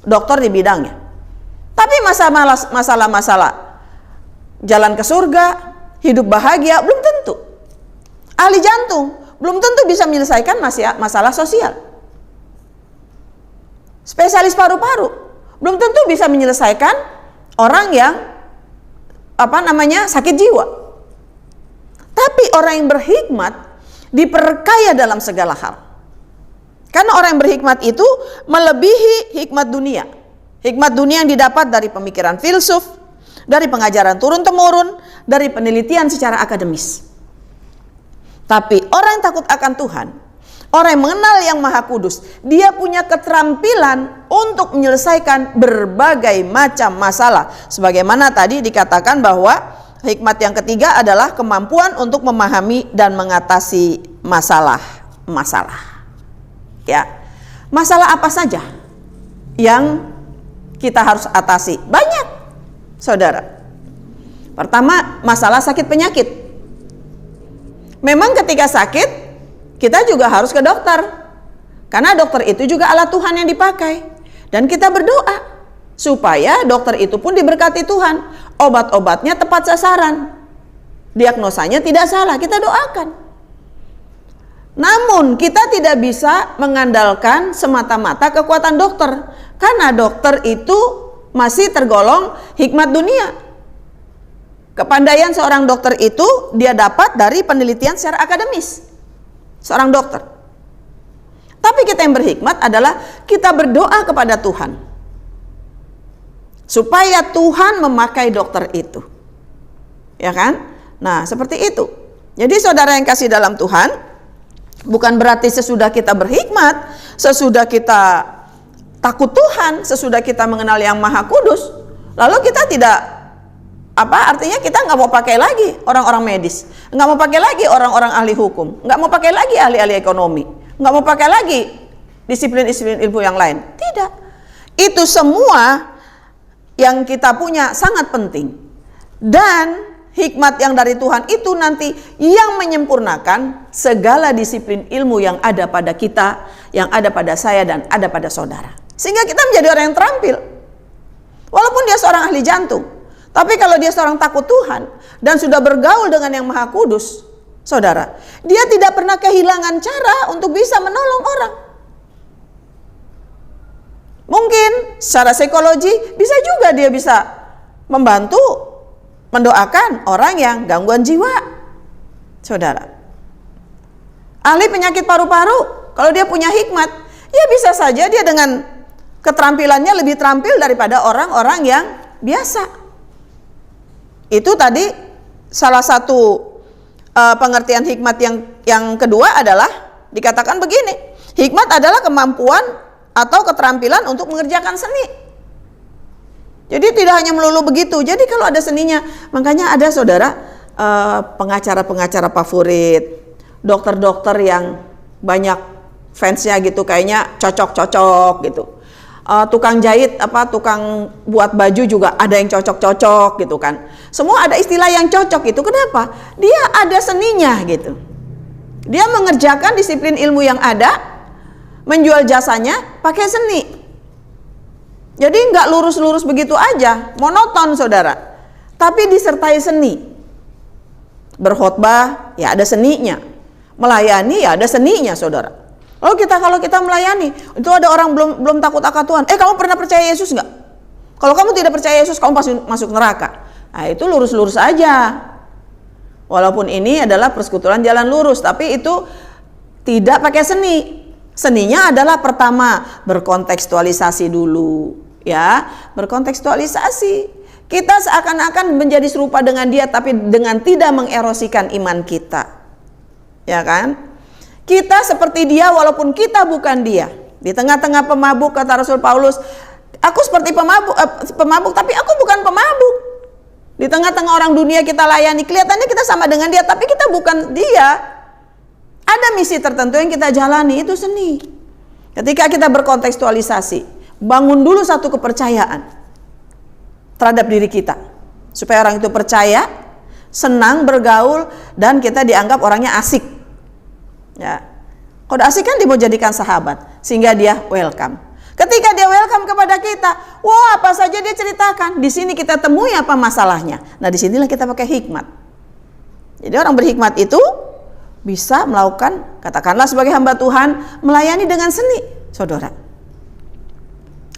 doktor di bidangnya. Tapi masalah-masalah jalan ke surga, hidup bahagia, belum tentu. Ahli jantung belum tentu bisa menyelesaikan masalah sosial. Spesialis paru-paru belum tentu bisa menyelesaikan orang yang sakit jiwa. Tapi orang yang berhikmat diperkaya dalam segala hal. Karena orang yang berhikmat itu melebihi hikmat dunia. Hikmat dunia yang didapat dari pemikiran filsuf, dari pengajaran turun-temurun, dari penelitian secara akademis. Tapi orang yang takut akan Tuhan, orang yang mengenal yang Maha Kudus, dia punya keterampilan untuk menyelesaikan berbagai macam masalah. Sebagaimana tadi dikatakan bahwa hikmat yang ketiga adalah kemampuan untuk memahami dan mengatasi masalah. Ya. Masalah apa saja yang kita harus atasi? Banyak, saudara. Pertama, masalah sakit penyakit. Memang ketika sakit, kita juga harus ke dokter. Karena dokter itu juga alat Tuhan yang dipakai. Dan kita berdoa supaya dokter itu pun diberkati Tuhan. Obat-obatnya tepat sasaran. Diagnosanya tidak salah, kita doakan. Namun kita tidak bisa mengandalkan semata-mata kekuatan dokter. Karena dokter itu masih tergolong hikmat dunia. Kepandaian seorang dokter itu dia dapat dari penelitian secara akademis. Seorang dokter. Tapi kita yang berhikmat adalah kita berdoa kepada Tuhan. Supaya Tuhan memakai dokter itu. Ya kan? Nah, seperti itu. Jadi saudara yang kasih dalam Tuhan, bukan berarti sesudah kita berhikmat, sesudah kita takut Tuhan, sesudah kita mengenal Yang Maha Kudus, lalu kita tidak, artinya kita nggak mau pakai lagi orang-orang medis, nggak mau pakai lagi orang-orang ahli hukum, nggak mau pakai lagi ahli-ahli ekonomi, nggak mau pakai lagi disiplin-disiplin ilmu yang lain. Tidak. Itu semua yang kita punya sangat penting. Dan hikmat yang dari Tuhan itu nanti yang menyempurnakan segala disiplin ilmu yang ada pada kita, yang ada pada saya dan ada pada saudara. Sehingga kita menjadi orang yang terampil. Walaupun dia seorang ahli jantung, tapi kalau dia seorang takut Tuhan dan sudah bergaul dengan Yang Maha Kudus, saudara, dia tidak pernah kehilangan cara untuk bisa menolong orang. Mungkin secara psikologi bisa juga dia bisa membantu mendoakan orang yang gangguan jiwa, saudara. Ahli penyakit paru-paru, kalau dia punya hikmat, ya bisa saja dia dengan keterampilannya lebih terampil daripada orang-orang yang biasa. Itu tadi salah satu pengertian hikmat yang kedua adalah dikatakan begini. Hikmat adalah kemampuan atau keterampilan untuk mengerjakan seni. Jadi tidak hanya melulu begitu. Jadi kalau ada seninya, makanya ada saudara pengacara-pengacara favorit, dokter-dokter yang banyak fansnya gitu, kayaknya cocok-cocok gitu. Tukang jahit, tukang buat baju juga ada yang cocok-cocok gitu kan. Semua ada istilah yang cocok itu. Kenapa? Dia ada seninya gitu. Dia mengerjakan disiplin ilmu yang ada, menjual jasanya pakai seni. Jadi nggak lurus-lurus begitu aja, monoton saudara. Tapi disertai seni. Berkhotbah ya ada seninya. Melayani ya ada seninya saudara. Lalu kalau kita melayani, itu ada orang belum takut akan Tuhan. Kamu pernah percaya Yesus nggak? Kalau kamu tidak percaya Yesus, kamu pasti masuk neraka. Nah itu lurus-lurus aja. Walaupun ini adalah persekutuan jalan lurus, tapi itu tidak pakai seni. Seninya adalah pertama berkontekstualisasi dulu, ya, berkontekstualisasi. Kita seakan-akan menjadi serupa dengan dia, tapi dengan tidak mengerosikan iman kita, ya kan? Kita seperti dia walaupun kita bukan dia. Di tengah-tengah pemabuk kata Rasul Paulus, aku seperti pemabuk, tapi aku bukan pemabuk. Di tengah-tengah orang dunia kita layani, kelihatannya kita sama dengan dia, tapi kita bukan dia. Ada misi tertentu yang kita jalani, itu seni. Ketika kita berkontekstualisasi, bangun dulu satu kepercayaan terhadap diri kita, supaya orang itu percaya, senang bergaul, dan kita dianggap orangnya asik. Ya, kalau asik kan dia mau jadikan sahabat, sehingga dia welcome. Ketika dia welcome kepada kita, wah apa saja dia ceritakan. Di sini kita temui apa masalahnya. Nah disinilah kita pakai hikmat. Jadi orang berhikmat itu bisa melakukan, katakanlah sebagai hamba Tuhan, melayani dengan seni, saudara.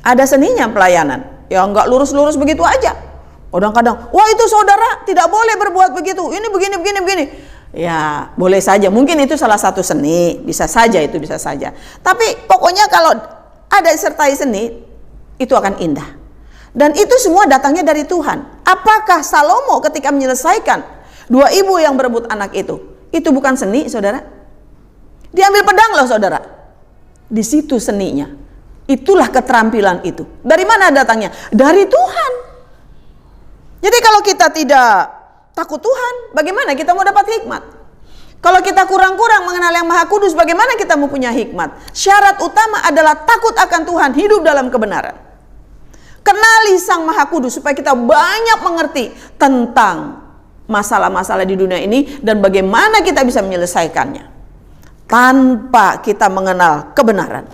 Ada seninya pelayanan, ya nggak lurus-lurus begitu aja. Kadang-kadang, wah itu saudara tidak boleh berbuat begitu, ini begini. Ya boleh saja, mungkin itu salah satu seni, bisa saja. Tapi pokoknya kalau ada sertai seni, itu akan indah. Dan itu semua datangnya dari Tuhan. Apakah Salomo ketika menyelesaikan dua ibu yang berebut anak itu bukan seni, saudara? Diambil pedang loh, saudara. Di situ seninya. Itulah keterampilan itu. Dari mana datangnya? Dari Tuhan. Jadi kalau kita tidak takut Tuhan, bagaimana kita mau dapat hikmat? Kalau kita kurang-kurang mengenal yang Maha Kudus, bagaimana kita mau punya hikmat? Syarat utama adalah takut akan Tuhan, hidup dalam kebenaran. Kenali Sang Maha Kudus supaya kita banyak mengerti tentang masalah-masalah di dunia ini dan bagaimana kita bisa menyelesaikannya. Tanpa kita mengenal kebenaran,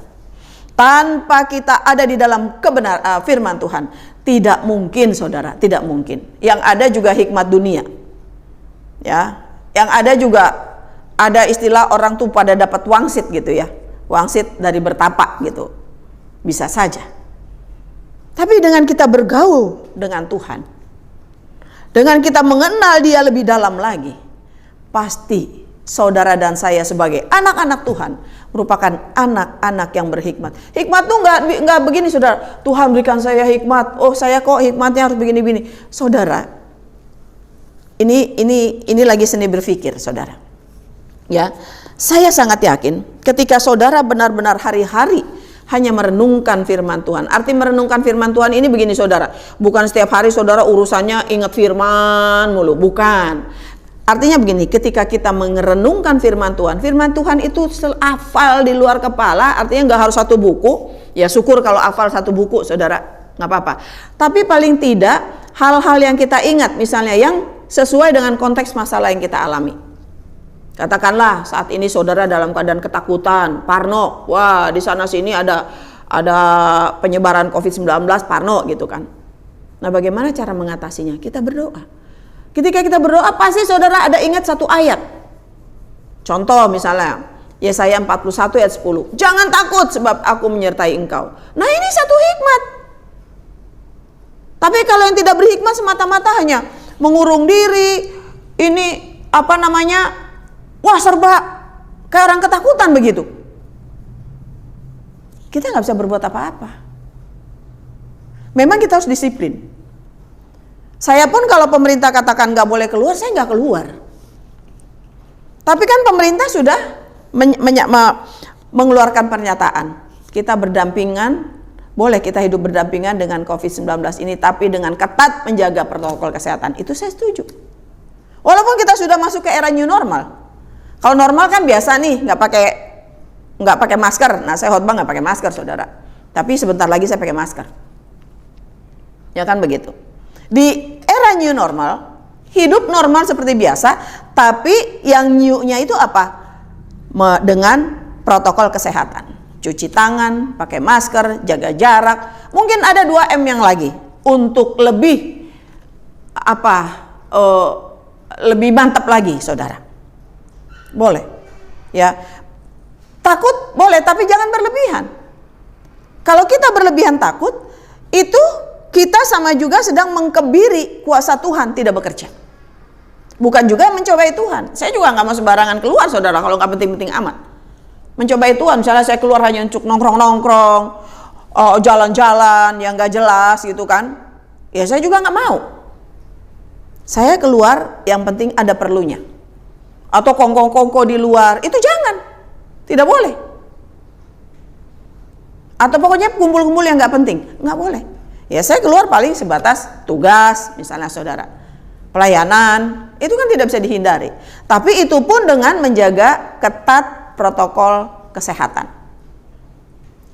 tanpa kita ada di dalam firman Tuhan, tidak mungkin saudara, tidak mungkin. Yang ada juga hikmat dunia. Ya, yang ada juga ada istilah orang tuh pada dapat wangsit gitu ya. Wangsit dari bertapa gitu. Bisa saja. Tapi dengan kita bergaul dengan Tuhan, dengan kita mengenal Dia lebih dalam lagi, pasti saudara dan saya sebagai anak-anak Tuhan merupakan anak-anak yang berhikmat. Hikmat tuh nggak begini saudara. Tuhan berikan saya hikmat. Oh saya kok hikmatnya harus begini-begini. Saudara, ini lagi seni berpikir saudara. Ya, saya sangat yakin ketika saudara benar-benar hari-hari hanya merenungkan firman Tuhan. Arti merenungkan firman Tuhan ini begini saudara. Bukan setiap hari saudara urusannya ingat firman mulu. Bukan. Artinya begini, ketika kita merenungkan firman Tuhan itu hafal di luar kepala. Artinya nggak harus satu buku. Ya syukur kalau hafal satu buku saudara, nggak apa-apa. Tapi paling tidak hal-hal yang kita ingat, misalnya yang sesuai dengan konteks masalah yang kita alami. Katakanlah saat ini saudara dalam keadaan ketakutan, parno, wah di sana sini ada penyebaran COVID-19, parno gitu kan. Nah bagaimana cara mengatasinya? Kita berdoa. Ketika kita berdoa pasti saudara ada ingat satu ayat. Contoh misalnya Yesaya 41 ayat 10. Jangan takut sebab aku menyertai engkau. Nah ini satu hikmat. Tapi kalau yang tidak berhikmat semata-mata hanya mengurung diri, ini wah serba kayak orang ketakutan begitu. Kita nggak bisa berbuat apa-apa. Memang kita harus disiplin. Saya pun kalau pemerintah katakan nggak boleh keluar, saya nggak keluar. Tapi kan pemerintah sudah mengeluarkan pernyataan. Kita berdampingan, boleh kita hidup berdampingan dengan COVID-19 ini, tapi dengan ketat menjaga protokol kesehatan. Itu saya setuju. Walaupun kita sudah masuk ke era new normal. Kalau normal kan biasa nih, nggak pakai masker. Nah saya khotbah nggak pakai masker saudara. Tapi sebentar lagi saya pakai masker. Ya kan begitu. Di era new normal, hidup normal seperti biasa, tapi yang new-nya itu apa? Dengan protokol kesehatan. Cuci tangan, pakai masker, jaga jarak. Mungkin ada 2M yang lagi untuk lebih lebih mantap lagi, saudara. Boleh, ya. Takut boleh, tapi jangan berlebihan. Kalau kita berlebihan takut, itu kita sama juga sedang mengkebiri kuasa Tuhan tidak bekerja. Bukan juga mencobai Tuhan. Saya juga nggak mau sembarangan keluar, saudara, kalau nggak penting-penting amat. Mencobai Tuhan, misalnya saya keluar hanya untuk nongkrong-nongkrong, jalan-jalan yang nggak jelas gitu kan. Ya saya juga nggak mau. Saya keluar yang penting ada perlunya. Atau kongko-kongko di luar, itu jangan. Tidak boleh. Atau pokoknya kumpul-kumpul yang nggak penting, nggak boleh. Ya saya keluar paling sebatas tugas, misalnya saudara. Pelayanan, itu kan tidak bisa dihindari. Tapi itu pun dengan menjaga ketat protokol kesehatan.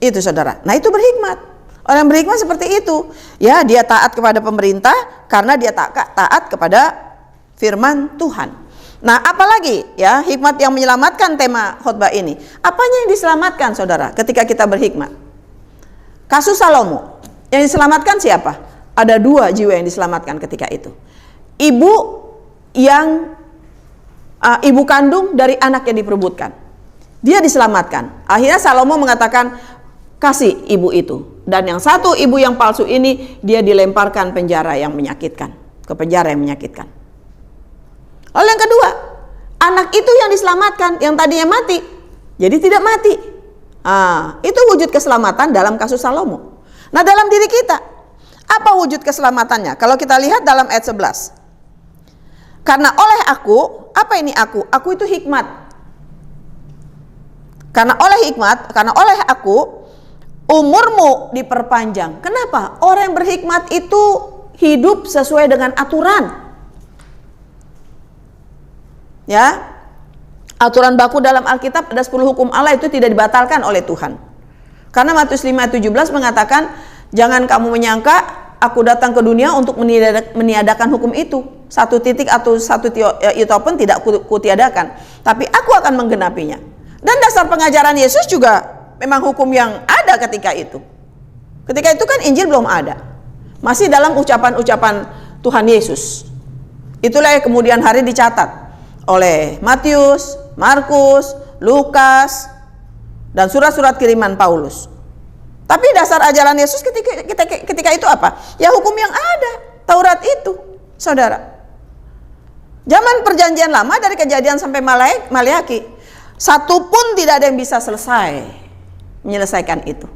Itu saudara. Nah itu berhikmat. Orang berhikmat seperti itu. Ya dia taat kepada pemerintah karena dia taat kepada firman Tuhan. Nah apalagi ya hikmat yang menyelamatkan tema khotbah ini. Apanya yang diselamatkan saudara ketika kita berhikmat? Kasus Salomo. Yang diselamatkan siapa? Ada 2 jiwa yang diselamatkan ketika itu. Ibu kandung dari anak yang diperebutkan. Dia diselamatkan. Akhirnya Salomo mengatakan kasih ibu itu. Dan yang satu ibu yang palsu ini dia dilemparkan ke penjara yang menyakitkan. Lalu yang kedua, anak itu yang diselamatkan, yang tadinya mati, jadi tidak mati. Itu wujud keselamatan dalam kasus Salomo. Nah dalam diri kita, apa wujud keselamatannya? Kalau kita lihat dalam ayat 11. Karena oleh aku, apa ini aku? Aku itu hikmat. Karena oleh aku, umurmu diperpanjang. Kenapa? Orang yang berhikmat itu hidup sesuai dengan aturan. Ya. Aturan baku dalam Alkitab ada 10 hukum Allah itu tidak dibatalkan oleh Tuhan. Karena Matius 5:17 mengatakan, jangan kamu menyangka aku datang ke dunia untuk meniadakan hukum itu. Satu titik atau satu itu pun tidak kutiadakan, tapi aku akan menggenapinya. Dan dasar pengajaran Yesus juga memang hukum yang ada ketika itu. Ketika itu kan Injil belum ada. Masih dalam ucapan-ucapan Tuhan Yesus. Itulah yang kemudian hari dicatat oleh Matius, Markus, Lukas, dan surat-surat kiriman Paulus. Tapi dasar ajaran Yesus ketika itu apa? Ya hukum yang ada, Taurat itu, saudara. Zaman perjanjian lama dari Kejadian sampai Maleakhi, satu pun tidak ada yang bisa menyelesaikan itu.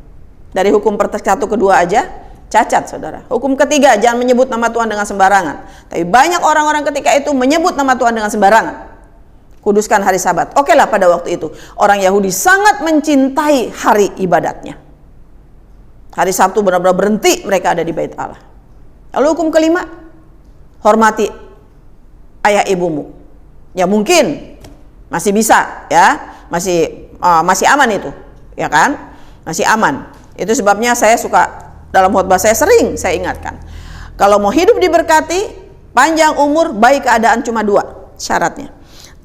Dari hukum satu kedua aja cacat, saudara. Hukum ketiga, jangan menyebut nama Tuhan dengan sembarangan. Tapi banyak orang-orang ketika itu menyebut nama Tuhan dengan sembarangan. Kuduskan hari Sabat. Oke lah, pada waktu itu orang Yahudi sangat mencintai hari ibadatnya. Hari Sabtu benar-benar berhenti mereka ada di Bait Allah. Lalu hukum kelima, hormati ayah ibumu. Ya mungkin masih bisa, ya masih aman itu, ya kan? Masih aman. Itu sebabnya saya suka dalam khotbah saya sering saya ingatkan, kalau mau hidup diberkati, panjang umur, baik keadaan, cuma 2 syaratnya.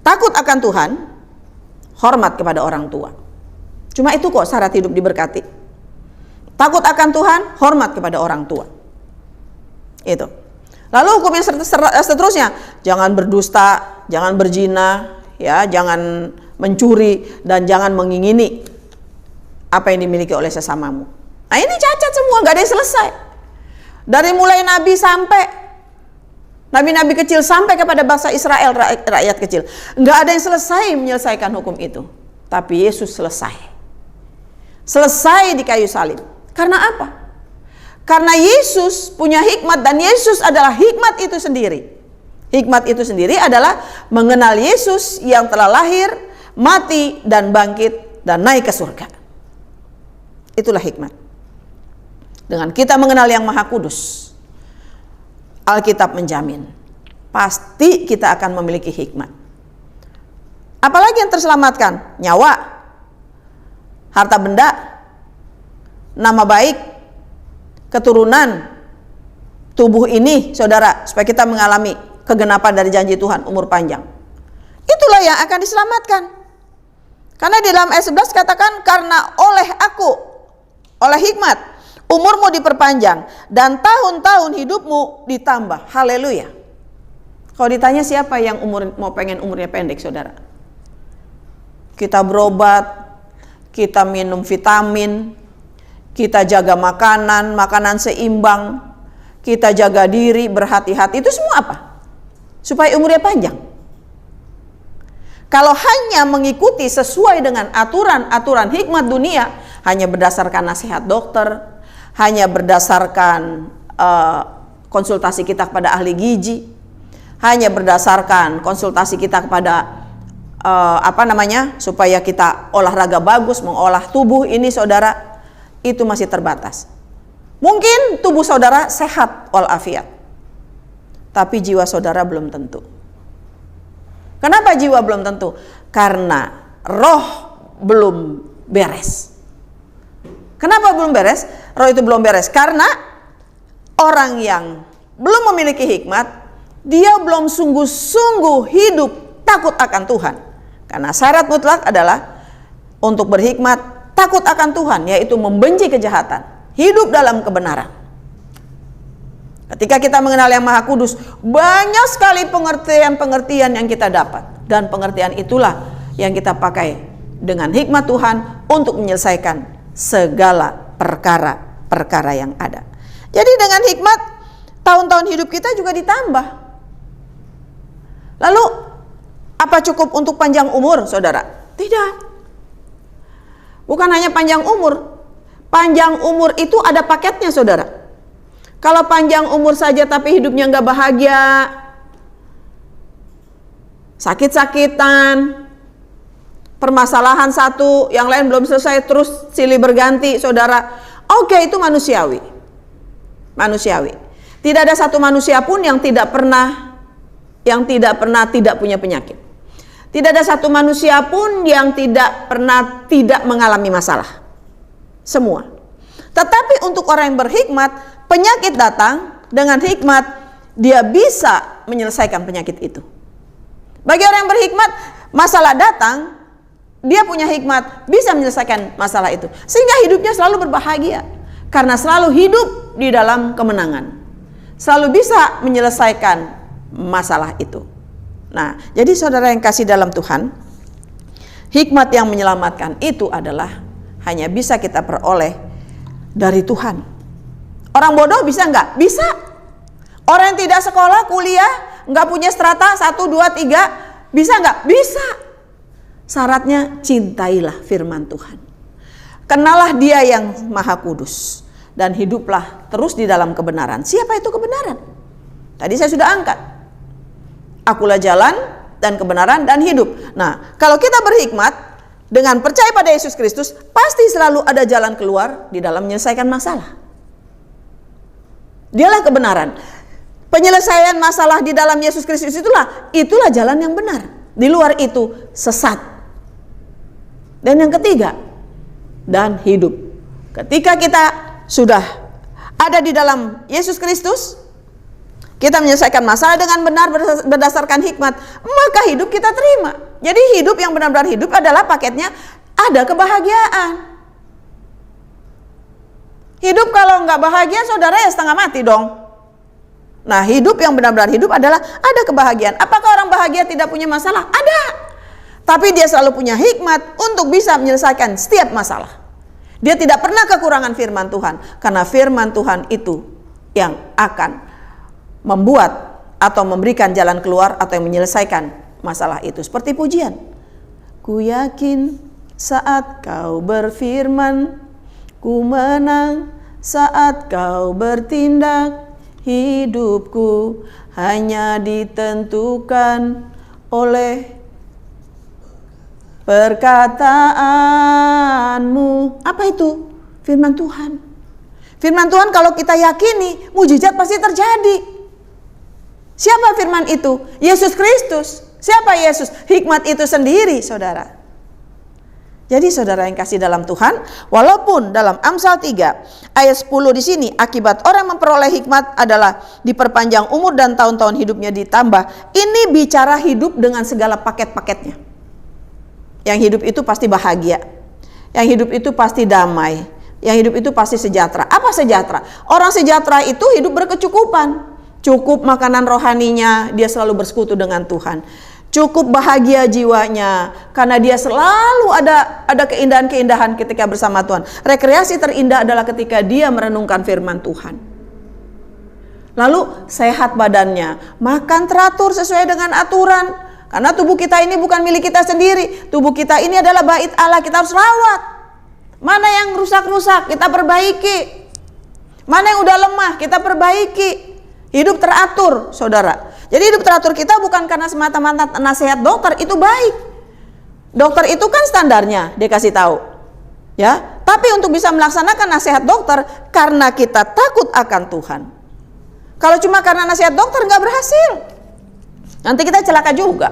Takut akan Tuhan, hormat kepada orang tua. Cuma itu kok syarat hidup diberkati. Takut akan Tuhan, hormat kepada orang tua. Itu. Lalu hukum yang seterusnya, jangan berdusta, jangan berzina, ya, jangan mencuri, dan jangan mengingini apa yang dimiliki oleh sesamamu. Nah ini cacat semua, gak ada yang selesai. Dari mulai nabi sampai nabi-nabi kecil sampai kepada bangsa Israel, rakyat kecil, gak ada yang selesai menyelesaikan hukum itu. Tapi Yesus selesai di kayu salib. Karena apa? Karena Yesus punya hikmat, dan Yesus adalah hikmat itu sendiri. Hikmat itu sendiri adalah mengenal Yesus yang telah lahir, mati, dan bangkit, dan naik ke surga. Itulah hikmat. Dengan kita mengenal yang Maha Kudus, Alkitab menjamin, pasti kita akan memiliki hikmat. Apalagi yang terselamatkan? Nyawa, harta benda, nama baik, keturunan, tubuh ini, saudara, supaya kita mengalami kegenapan dari janji Tuhan, umur panjang. Itulah yang akan diselamatkan. Karena di dalam ayat 11 katakan, karena oleh aku, oleh hikmat, umurmu diperpanjang dan tahun-tahun hidupmu ditambah. Haleluya. Kalau ditanya siapa yang mau pengen umurnya pendek, saudara? Kita berobat, kita minum vitamin, kita jaga makanan seimbang, kita jaga diri, berhati-hati. Itu semua apa? Supaya umurnya panjang. Kalau hanya mengikuti sesuai dengan aturan-aturan hikmat dunia, hanya berdasarkan nasihat dokter, hanya berdasarkan konsultasi kita kepada ahli gizi, hanya berdasarkan konsultasi kita kepada supaya kita olahraga bagus, mengolah tubuh ini, saudara, itu masih terbatas. Mungkin tubuh saudara sehat walafiat, tapi jiwa saudara belum tentu. Kenapa jiwa belum tentu? Karena roh belum beres. Kenapa belum beres? Roh itu belum beres karena orang yang belum memiliki hikmat, dia belum sungguh-sungguh hidup takut akan Tuhan. Karena syarat mutlak adalah untuk berhikmat, takut akan Tuhan, yaitu membenci kejahatan, hidup dalam kebenaran. Ketika kita mengenal yang Maha Kudus, banyak sekali pengertian-pengertian yang kita dapat. Dan pengertian itulah yang kita pakai dengan hikmat Tuhan untuk menyelesaikan segala perkara-perkara yang ada. Jadi dengan hikmat, tahun-tahun hidup kita juga ditambah. Lalu, apa cukup untuk panjang umur, saudara? Tidak. Bukan hanya panjang umur. Panjang umur itu ada paketnya, saudara. Kalau panjang umur saja tapi hidupnya nggak bahagia, sakit-sakitan, permasalahan satu, yang lain belum selesai, terus silih berganti, saudara. Oke, itu manusiawi. Manusiawi. Tidak ada satu manusia pun yang tidak pernah tidak punya penyakit. Tidak ada satu manusia pun yang tidak pernah tidak mengalami masalah. Semua. Tetapi untuk orang yang berhikmat, penyakit datang dengan hikmat, dia bisa menyelesaikan penyakit itu. Bagi orang yang berhikmat, masalah datang, dia punya hikmat, bisa menyelesaikan masalah itu. Sehingga hidupnya selalu berbahagia. Karena selalu hidup di dalam kemenangan. Selalu bisa menyelesaikan masalah itu. Nah, jadi saudara yang kasih dalam Tuhan, hikmat yang menyelamatkan itu adalah hanya bisa kita peroleh dari Tuhan. Orang bodoh bisa nggak? Bisa. Orang yang tidak sekolah, kuliah, nggak punya strata 1, 2, 3, bisa nggak? Bisa. Syaratnya cintailah firman Tuhan. Kenalah Dia yang Maha Kudus dan hiduplah terus di dalam kebenaran. Siapa itu kebenaran? Tadi saya sudah angkat. Akulah jalan dan kebenaran dan hidup. Nah, kalau kita berhikmat dengan percaya pada Yesus Kristus, pasti selalu ada jalan keluar di dalam menyelesaikan masalah. Dialah kebenaran. Penyelesaian masalah di dalam Yesus Kristus itulah jalan yang benar. Di luar itu sesat. Dan yang ketiga, dan hidup. Ketika kita sudah ada di dalam Yesus Kristus, kita menyelesaikan masalah dengan benar berdasarkan hikmat, maka hidup kita terima. Jadi hidup yang benar-benar hidup adalah paketnya ada kebahagiaan. Hidup kalau nggak bahagia, saudara, ya setengah mati dong. Nah, hidup yang benar-benar hidup adalah ada kebahagiaan. Apakah orang bahagia tidak punya masalah? Ada. Tapi dia selalu punya hikmat untuk bisa menyelesaikan setiap masalah. Dia tidak pernah kekurangan firman Tuhan. Karena firman Tuhan itu yang akan membuat atau memberikan jalan keluar atau yang menyelesaikan masalah itu. Seperti pujian. Ku yakin saat kau berfirman, ku menang saat kau bertindak. Hidupku hanya ditentukan oleh perkataanmu. Apa itu? Firman Tuhan. Firman Tuhan kalau kita yakini, mujizat pasti terjadi. Siapa firman itu? Yesus Kristus. Siapa Yesus? Hikmat itu sendiri, saudara. Jadi saudara yang kasih dalam Tuhan, walaupun dalam Amsal 3 ayat 10 di sini, akibat orang memperoleh hikmat adalah diperpanjang umur dan tahun-tahun hidupnya ditambah. Ini bicara hidup dengan segala paket-paketnya. Yang hidup itu pasti bahagia. Yang hidup itu pasti damai. Yang hidup itu pasti sejahtera. Apa sejahtera? Orang sejahtera itu hidup berkecukupan. Cukup makanan rohaninya, dia selalu bersekutu dengan Tuhan. Cukup bahagia jiwanya karena dia selalu ada keindahan-keindahan ketika bersama Tuhan. Rekreasi terindah adalah ketika dia merenungkan firman Tuhan. Lalu sehat badannya, makan teratur sesuai dengan aturan. Karena tubuh kita ini bukan milik kita sendiri. Tubuh kita ini adalah bait Allah, kita harus rawat. Mana yang rusak-rusak kita perbaiki. Mana yang udah lemah kita perbaiki. Hidup teratur, saudara. Jadi hidup teratur kita bukan karena semata-mata nasihat dokter, itu baik. Dokter itu kan standarnya dia kasih tahu. Ya, tapi untuk bisa melaksanakan nasihat dokter karena kita takut akan Tuhan. Kalau cuma karena nasihat dokter nggak berhasil. Nanti kita celaka juga.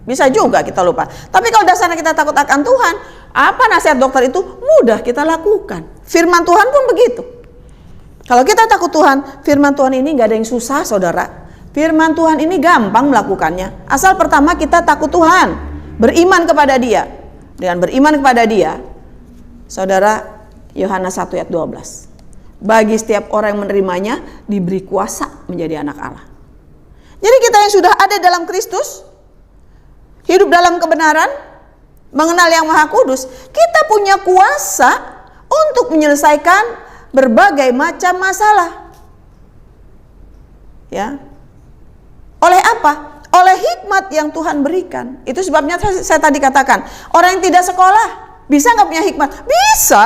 Bisa juga kita lupa. Tapi kalau dasarnya kita takut akan Tuhan, apa nasihat dokter itu mudah kita lakukan. Firman Tuhan pun begitu. Kalau kita takut Tuhan, firman Tuhan ini nggak ada yang susah, saudara. Firman Tuhan ini gampang melakukannya. Asal pertama kita takut Tuhan, beriman kepada Dia. Dengan beriman kepada Dia, saudara, Yohanes 1 ayat 12. Bagi setiap orang yang menerimanya diberi kuasa menjadi anak Allah. Jadi kita yang sudah ada dalam Kristus, hidup dalam kebenaran, mengenal yang Maha Kudus, kita punya kuasa untuk menyelesaikan berbagai macam masalah. Ya. Oleh apa? Oleh hikmat yang Tuhan berikan. Itu sebabnya saya tadi katakan, orang yang tidak sekolah bisa nggak punya hikmat? Bisa.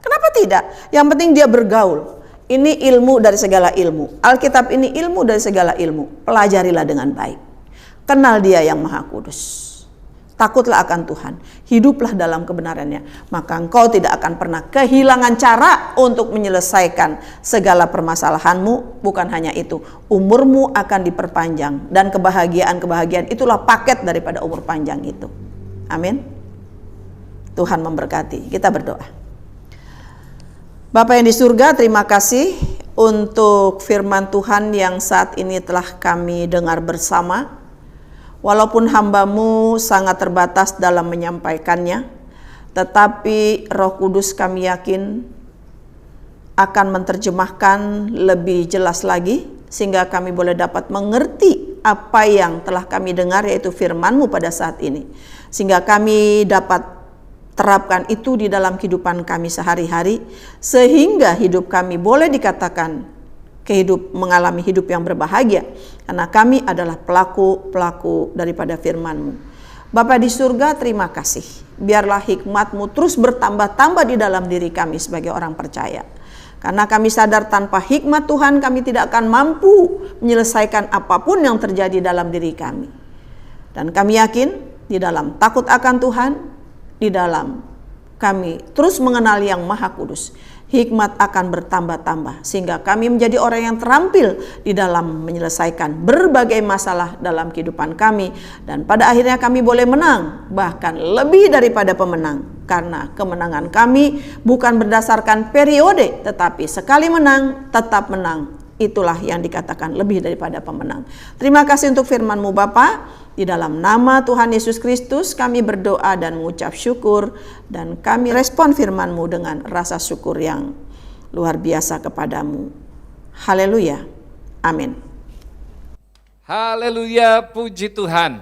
Kenapa tidak? Yang penting dia bergaul. Ini ilmu dari segala ilmu. Alkitab ini ilmu dari segala ilmu. Pelajarilah dengan baik. Kenal Dia yang Maha Kudus. takutlah akan Tuhan, hiduplah dalam kebenarannya, maka engkau tidak akan pernah kehilangan cara untuk menyelesaikan segala permasalahanmu. Bukan hanya itu, umurmu akan diperpanjang, dan kebahagiaan-kebahagiaan itulah paket daripada umur panjang itu. Amin. Tuhan memberkati. Kita berdoa. Bapa yang di surga, terima kasih untuk firman Tuhan yang saat ini telah kami dengar bersama. Walaupun hamba-Mu sangat terbatas dalam menyampaikannya, tetapi Roh Kudus kami yakin akan menerjemahkan lebih jelas lagi, sehingga kami boleh dapat mengerti apa yang telah kami dengar, yaitu firman-Mu pada saat ini. Sehingga kami dapat terapkan itu di dalam kehidupan kami sehari-hari, sehingga hidup kami boleh dikatakan mengalami hidup yang berbahagia, karena kami adalah pelaku-pelaku daripada firman-Mu. Bapa di surga, terima kasih. Biarlah hikmat-Mu terus bertambah-tambah di dalam diri kami sebagai orang percaya. Karena kami sadar tanpa hikmat Tuhan kami tidak akan mampu menyelesaikan apapun yang terjadi dalam diri kami. Dan kami yakin di dalam takut akan Tuhan, di dalam kami terus mengenal Yang Maha Kudus, hikmat akan bertambah-tambah, sehingga kami menjadi orang yang terampil di dalam menyelesaikan berbagai masalah dalam kehidupan kami, dan pada akhirnya kami boleh menang, bahkan lebih daripada pemenang, karena kemenangan kami bukan berdasarkan periode, tetapi sekali menang tetap menang. Itulah yang dikatakan lebih daripada pemenang. Terima kasih untuk firman-Mu Bapa. Di dalam nama Tuhan Yesus Kristus kami berdoa dan mengucap syukur, dan kami respon firman-Mu dengan rasa syukur yang luar biasa kepadamu. Haleluya. Amin. Haleluya, puji Tuhan.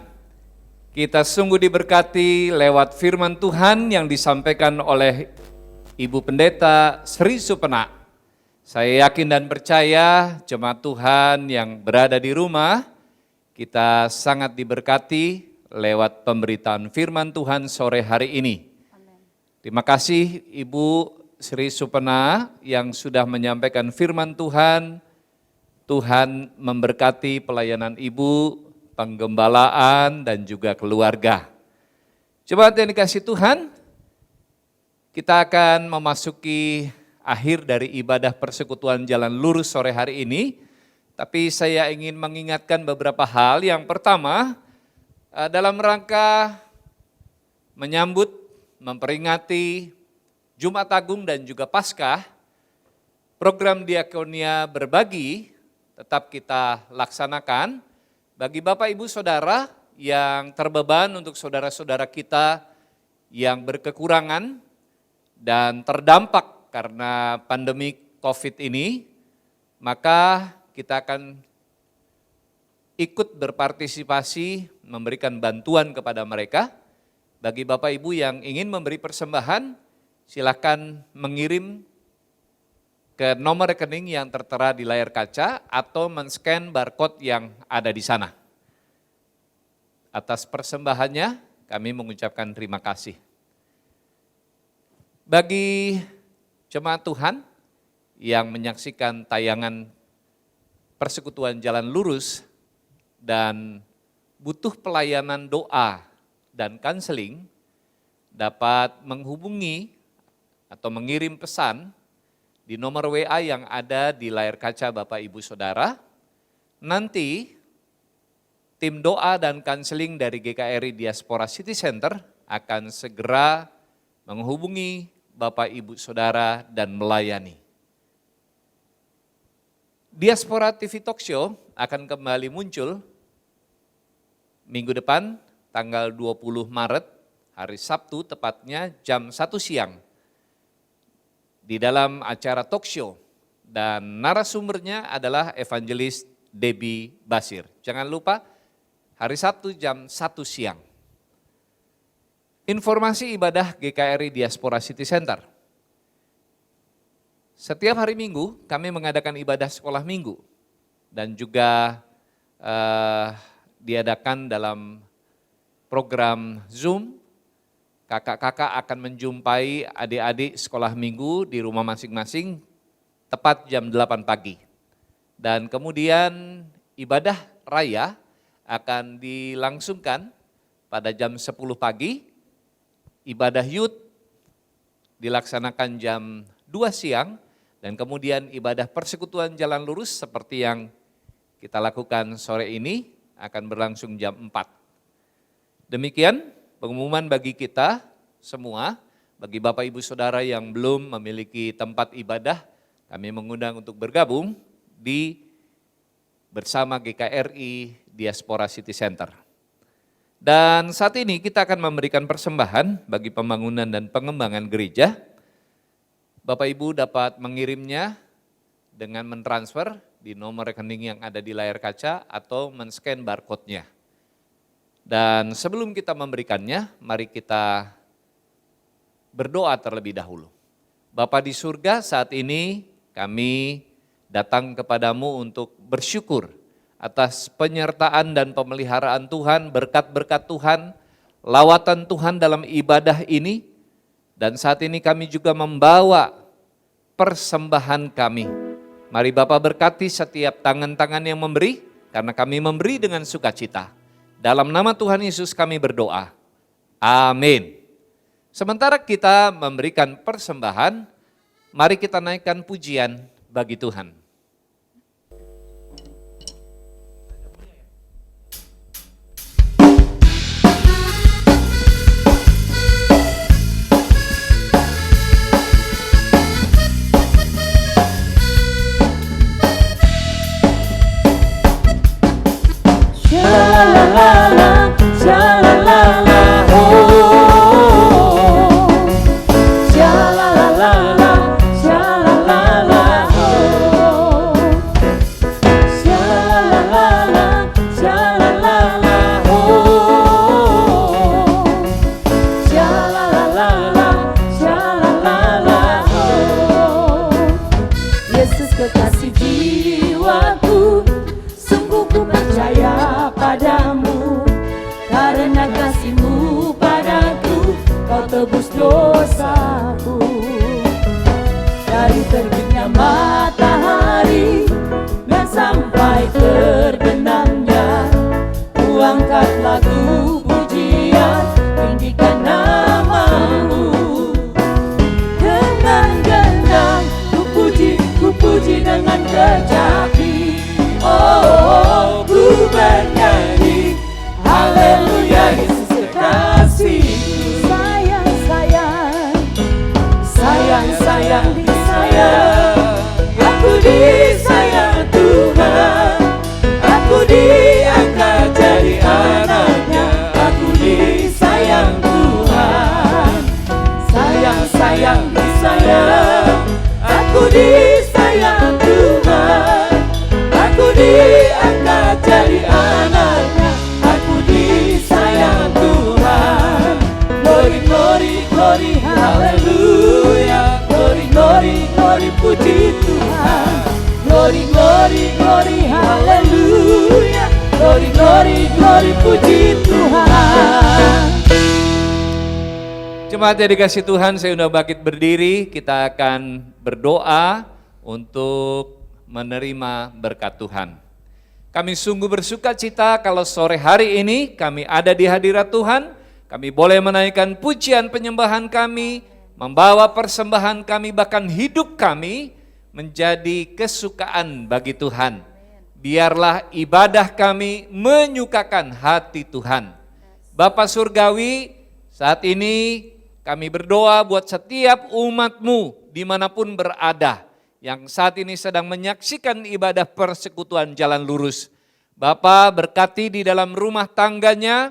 Kita sungguh diberkati lewat firman Tuhan yang disampaikan oleh Ibu Pendeta Sri Supena. Saya yakin dan percaya jemaat Tuhan yang berada di rumah, kita sangat diberkati lewat pemberitaan firman Tuhan sore hari ini. Amen. Terima kasih Ibu Sri Supena yang sudah menyampaikan firman Tuhan. Tuhan memberkati pelayanan Ibu, penggembalaan dan juga keluarga. Jemaat yang dikasihi Tuhan, kita akan memasuki akhir dari ibadah persekutuan Jalan Lurus sore hari ini. Tapi saya ingin mengingatkan beberapa hal. Yang pertama, dalam rangka menyambut, memperingati Jumat Agung dan juga Paskah, program Diakonia Berbagi tetap kita laksanakan. Bagi Bapak Ibu Saudara yang terbeban, untuk saudara-saudara kita yang berkekurangan dan terdampak karena pandemi COVID ini, maka kita akan ikut berpartisipasi memberikan bantuan kepada mereka. Bagi Bapak Ibu yang ingin memberi persembahan, silakan mengirim ke nomor rekening yang tertera di layar kaca atau men-scan barcode yang ada di sana. Atas persembahannya kami mengucapkan terima kasih. Bagi jemaat Tuhan yang menyaksikan tayangan persekutuan Jalan Lurus dan butuh pelayanan doa dan konseling, dapat menghubungi atau mengirim pesan di nomor WA yang ada di layar kaca Bapak Ibu Saudara. Nanti tim doa dan konseling dari GKRI Diaspora City Center akan segera menghubungi Bapak Ibu Saudara dan melayani. Diaspora TV Talk Show akan kembali muncul minggu depan tanggal 20 Maret, hari Sabtu tepatnya jam 1 siang. Di dalam acara talk show, dan narasumbernya adalah evangelis Debbie Basir. Jangan lupa hari Sabtu jam 1 siang. Informasi ibadah GKRI Diaspora City Center. Setiap hari Minggu kami mengadakan ibadah sekolah minggu dan juga diadakan dalam program Zoom. Kakak-kakak akan menjumpai adik-adik sekolah minggu di rumah masing-masing tepat jam 8 pagi. Dan kemudian ibadah raya akan dilangsungkan pada jam 10 pagi, ibadah youth dilaksanakan jam 2 siang, dan kemudian ibadah persekutuan jalan lurus seperti yang kita lakukan sore ini akan berlangsung jam 4. Demikian pengumuman bagi kita semua, bagi Bapak Ibu Saudara yang belum memiliki tempat ibadah, kami mengundang untuk bergabung di bersama GKRI Diaspora City Center. Dan saat ini kita akan memberikan persembahan bagi pembangunan dan pengembangan gereja. Bapak Ibu dapat mengirimnya dengan mentransfer di nomor rekening yang ada di layar kaca atau men-scan barcode-nya. Dan sebelum kita memberikannya, mari kita berdoa terlebih dahulu. Bapa di surga, saat ini kami datang kepadamu untuk bersyukur atas penyertaan dan pemeliharaan Tuhan, berkat-berkat Tuhan, lawatan Tuhan dalam ibadah ini. Dan saat ini kami juga membawa persembahan kami. Mari Bapak berkati setiap tangan-tangan yang memberi, karena kami memberi dengan sukacita. Dalam nama Tuhan Yesus kami berdoa. Amin. Sementara kita memberikan persembahan, mari kita naikkan pujian bagi Tuhan. Yesus kekasih jiwaku, sungguh ku percaya padamu. Karena kasih-Mu padaku, Kau tebus dosaku. Dari terbitnya matahari dan sampai terbenamnya, ku angkat lagu pujian, tinggikan nama-Mu. Dengan gendang ku puji dengan kecapi. Oh, ku bernyanyi haleluya, Yesus kekasihku. Sayang, sayang, sayang, sayang, disayang. Aku disayang Tuhan, aku diangkat jadi anaknya. Aku disayang Tuhan, sayang, sayang, disayang. Aku disayang Tuhan, aku diangkat jadi anaknya. Aku disayang Tuhan. Glory, glory, glory, haleluya. Glory, glory, glory, puji Tuhan. Glory, glory, glory, haleluya. Glory, glory, glory, puji Tuhan. Jemaat yang dikasih Tuhan, saya undang bangkit berdiri, kita akan berdoa untuk menerima berkat Tuhan. Kami sungguh bersuka cita kalau sore hari ini kami ada di hadirat Tuhan, kami boleh menaikkan pujian penyembahan kami, membawa persembahan kami, bahkan hidup kami menjadi kesukaan bagi Tuhan. Biarlah ibadah kami menyukakan hati Tuhan. Bapa Surgawi, saat ini kami berdoa buat setiap umat-Mu dimanapun berada, yang saat ini sedang menyaksikan ibadah persekutuan jalan lurus. Bapa, berkati di dalam rumah tangganya,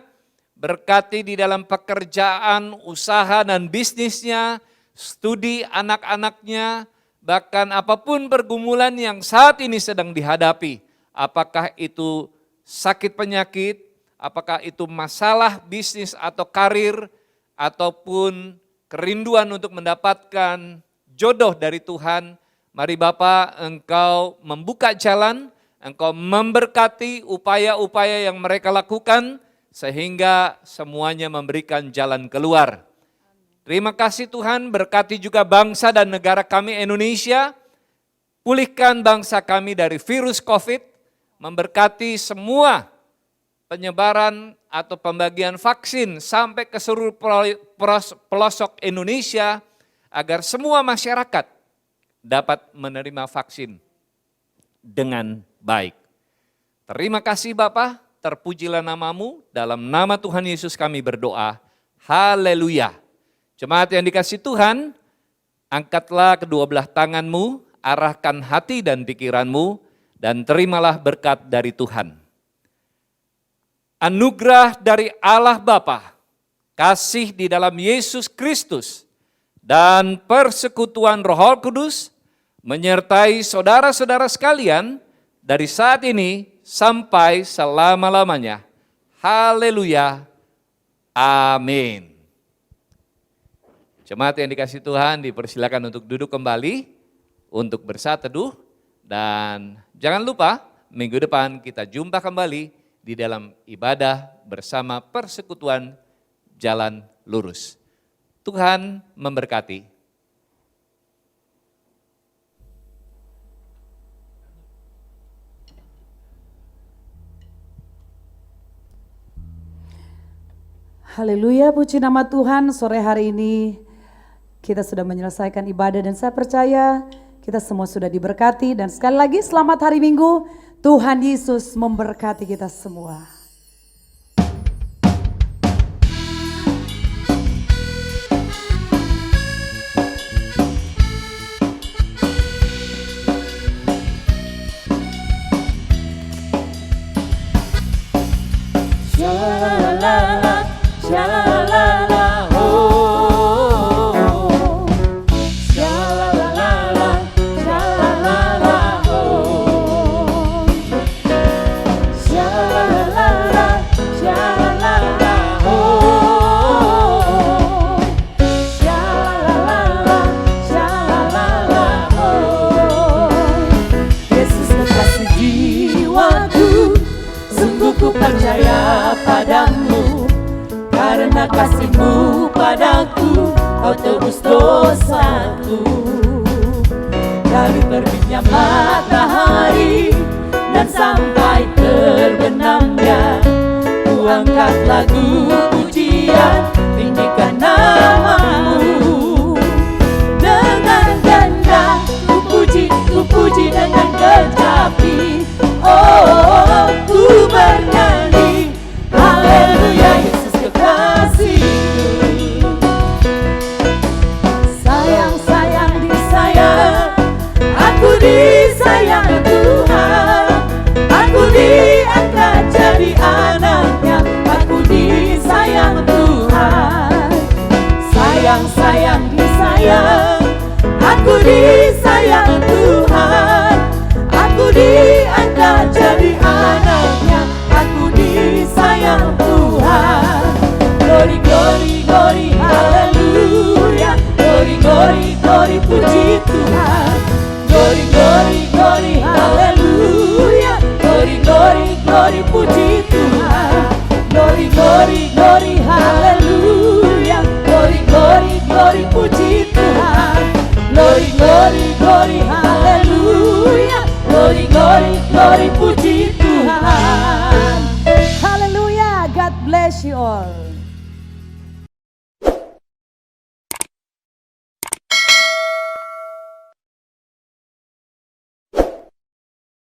berkati di dalam pekerjaan, usaha dan bisnisnya, studi anak-anaknya, bahkan apapun pergumulan yang saat ini sedang dihadapi. Apakah itu sakit penyakit, apakah itu masalah bisnis atau karir, ataupun kerinduan untuk mendapatkan jodoh dari Tuhan. Mari Bapa, Engkau membuka jalan, Engkau memberkati upaya-upaya yang mereka lakukan, sehingga semuanya memberikan jalan keluar. Terima kasih Tuhan, berkati juga bangsa dan negara kami Indonesia, pulihkan bangsa kami dari virus COVID, memberkati semua penyebaran atau pembagian vaksin sampai ke seluruh pelosok Indonesia agar semua masyarakat dapat menerima vaksin dengan baik. Terima kasih Bapa, terpujilah namamu, dalam nama Tuhan Yesus kami berdoa. Haleluya. Jemaat yang dikasihi Tuhan, angkatlah kedua belah tanganmu, arahkan hati dan pikiranmu, dan terimalah berkat dari Tuhan. Anugerah dari Allah Bapa, kasih di dalam Yesus Kristus, dan persekutuan Roh Kudus menyertai saudara-saudara sekalian dari saat ini sampai selama-lamanya. Haleluya. Amin. Jemaat yang dikasihi Tuhan, dipersilakan untuk duduk kembali untuk bersatu teduh, dan jangan lupa minggu depan kita jumpa kembali di dalam ibadah bersama persekutuan Jalan Lurus. Tuhan memberkati. Haleluya, puji nama Tuhan. Sore hari ini kita sudah menyelesaikan ibadah dan saya percaya kita semua sudah diberkati. Dan sekali lagi selamat hari Minggu. Tuhan Yesus memberkati kita semua. Sha-la-la-la, sha-la-la-la, oh. Sha-la-la-la, sha-la-la-la, oh. Sha-la-la-la, sha-la-la-la, oh. Sha-la-la-la, sha-la-la-la, oh. Yesus kekasih jiwaku, sungguh ku percaya padamu, karena kasih-Mu padaku, Kau tebus dosaku. Dari terbitnya matahari dan sampai terbenamnya, ku angkat lagu pujian, tinggikan nama-Mu. Dengan ganda ku puji dengan kecapi, oh, ku bernyanyi, haleluya Yesus kekasihku. Sayang-sayang disayang, aku disayang Tuhan. Aku diangkat jadi anaknya, aku disayang Tuhan. Sayang-sayang disayang, aku disayang Tuhan.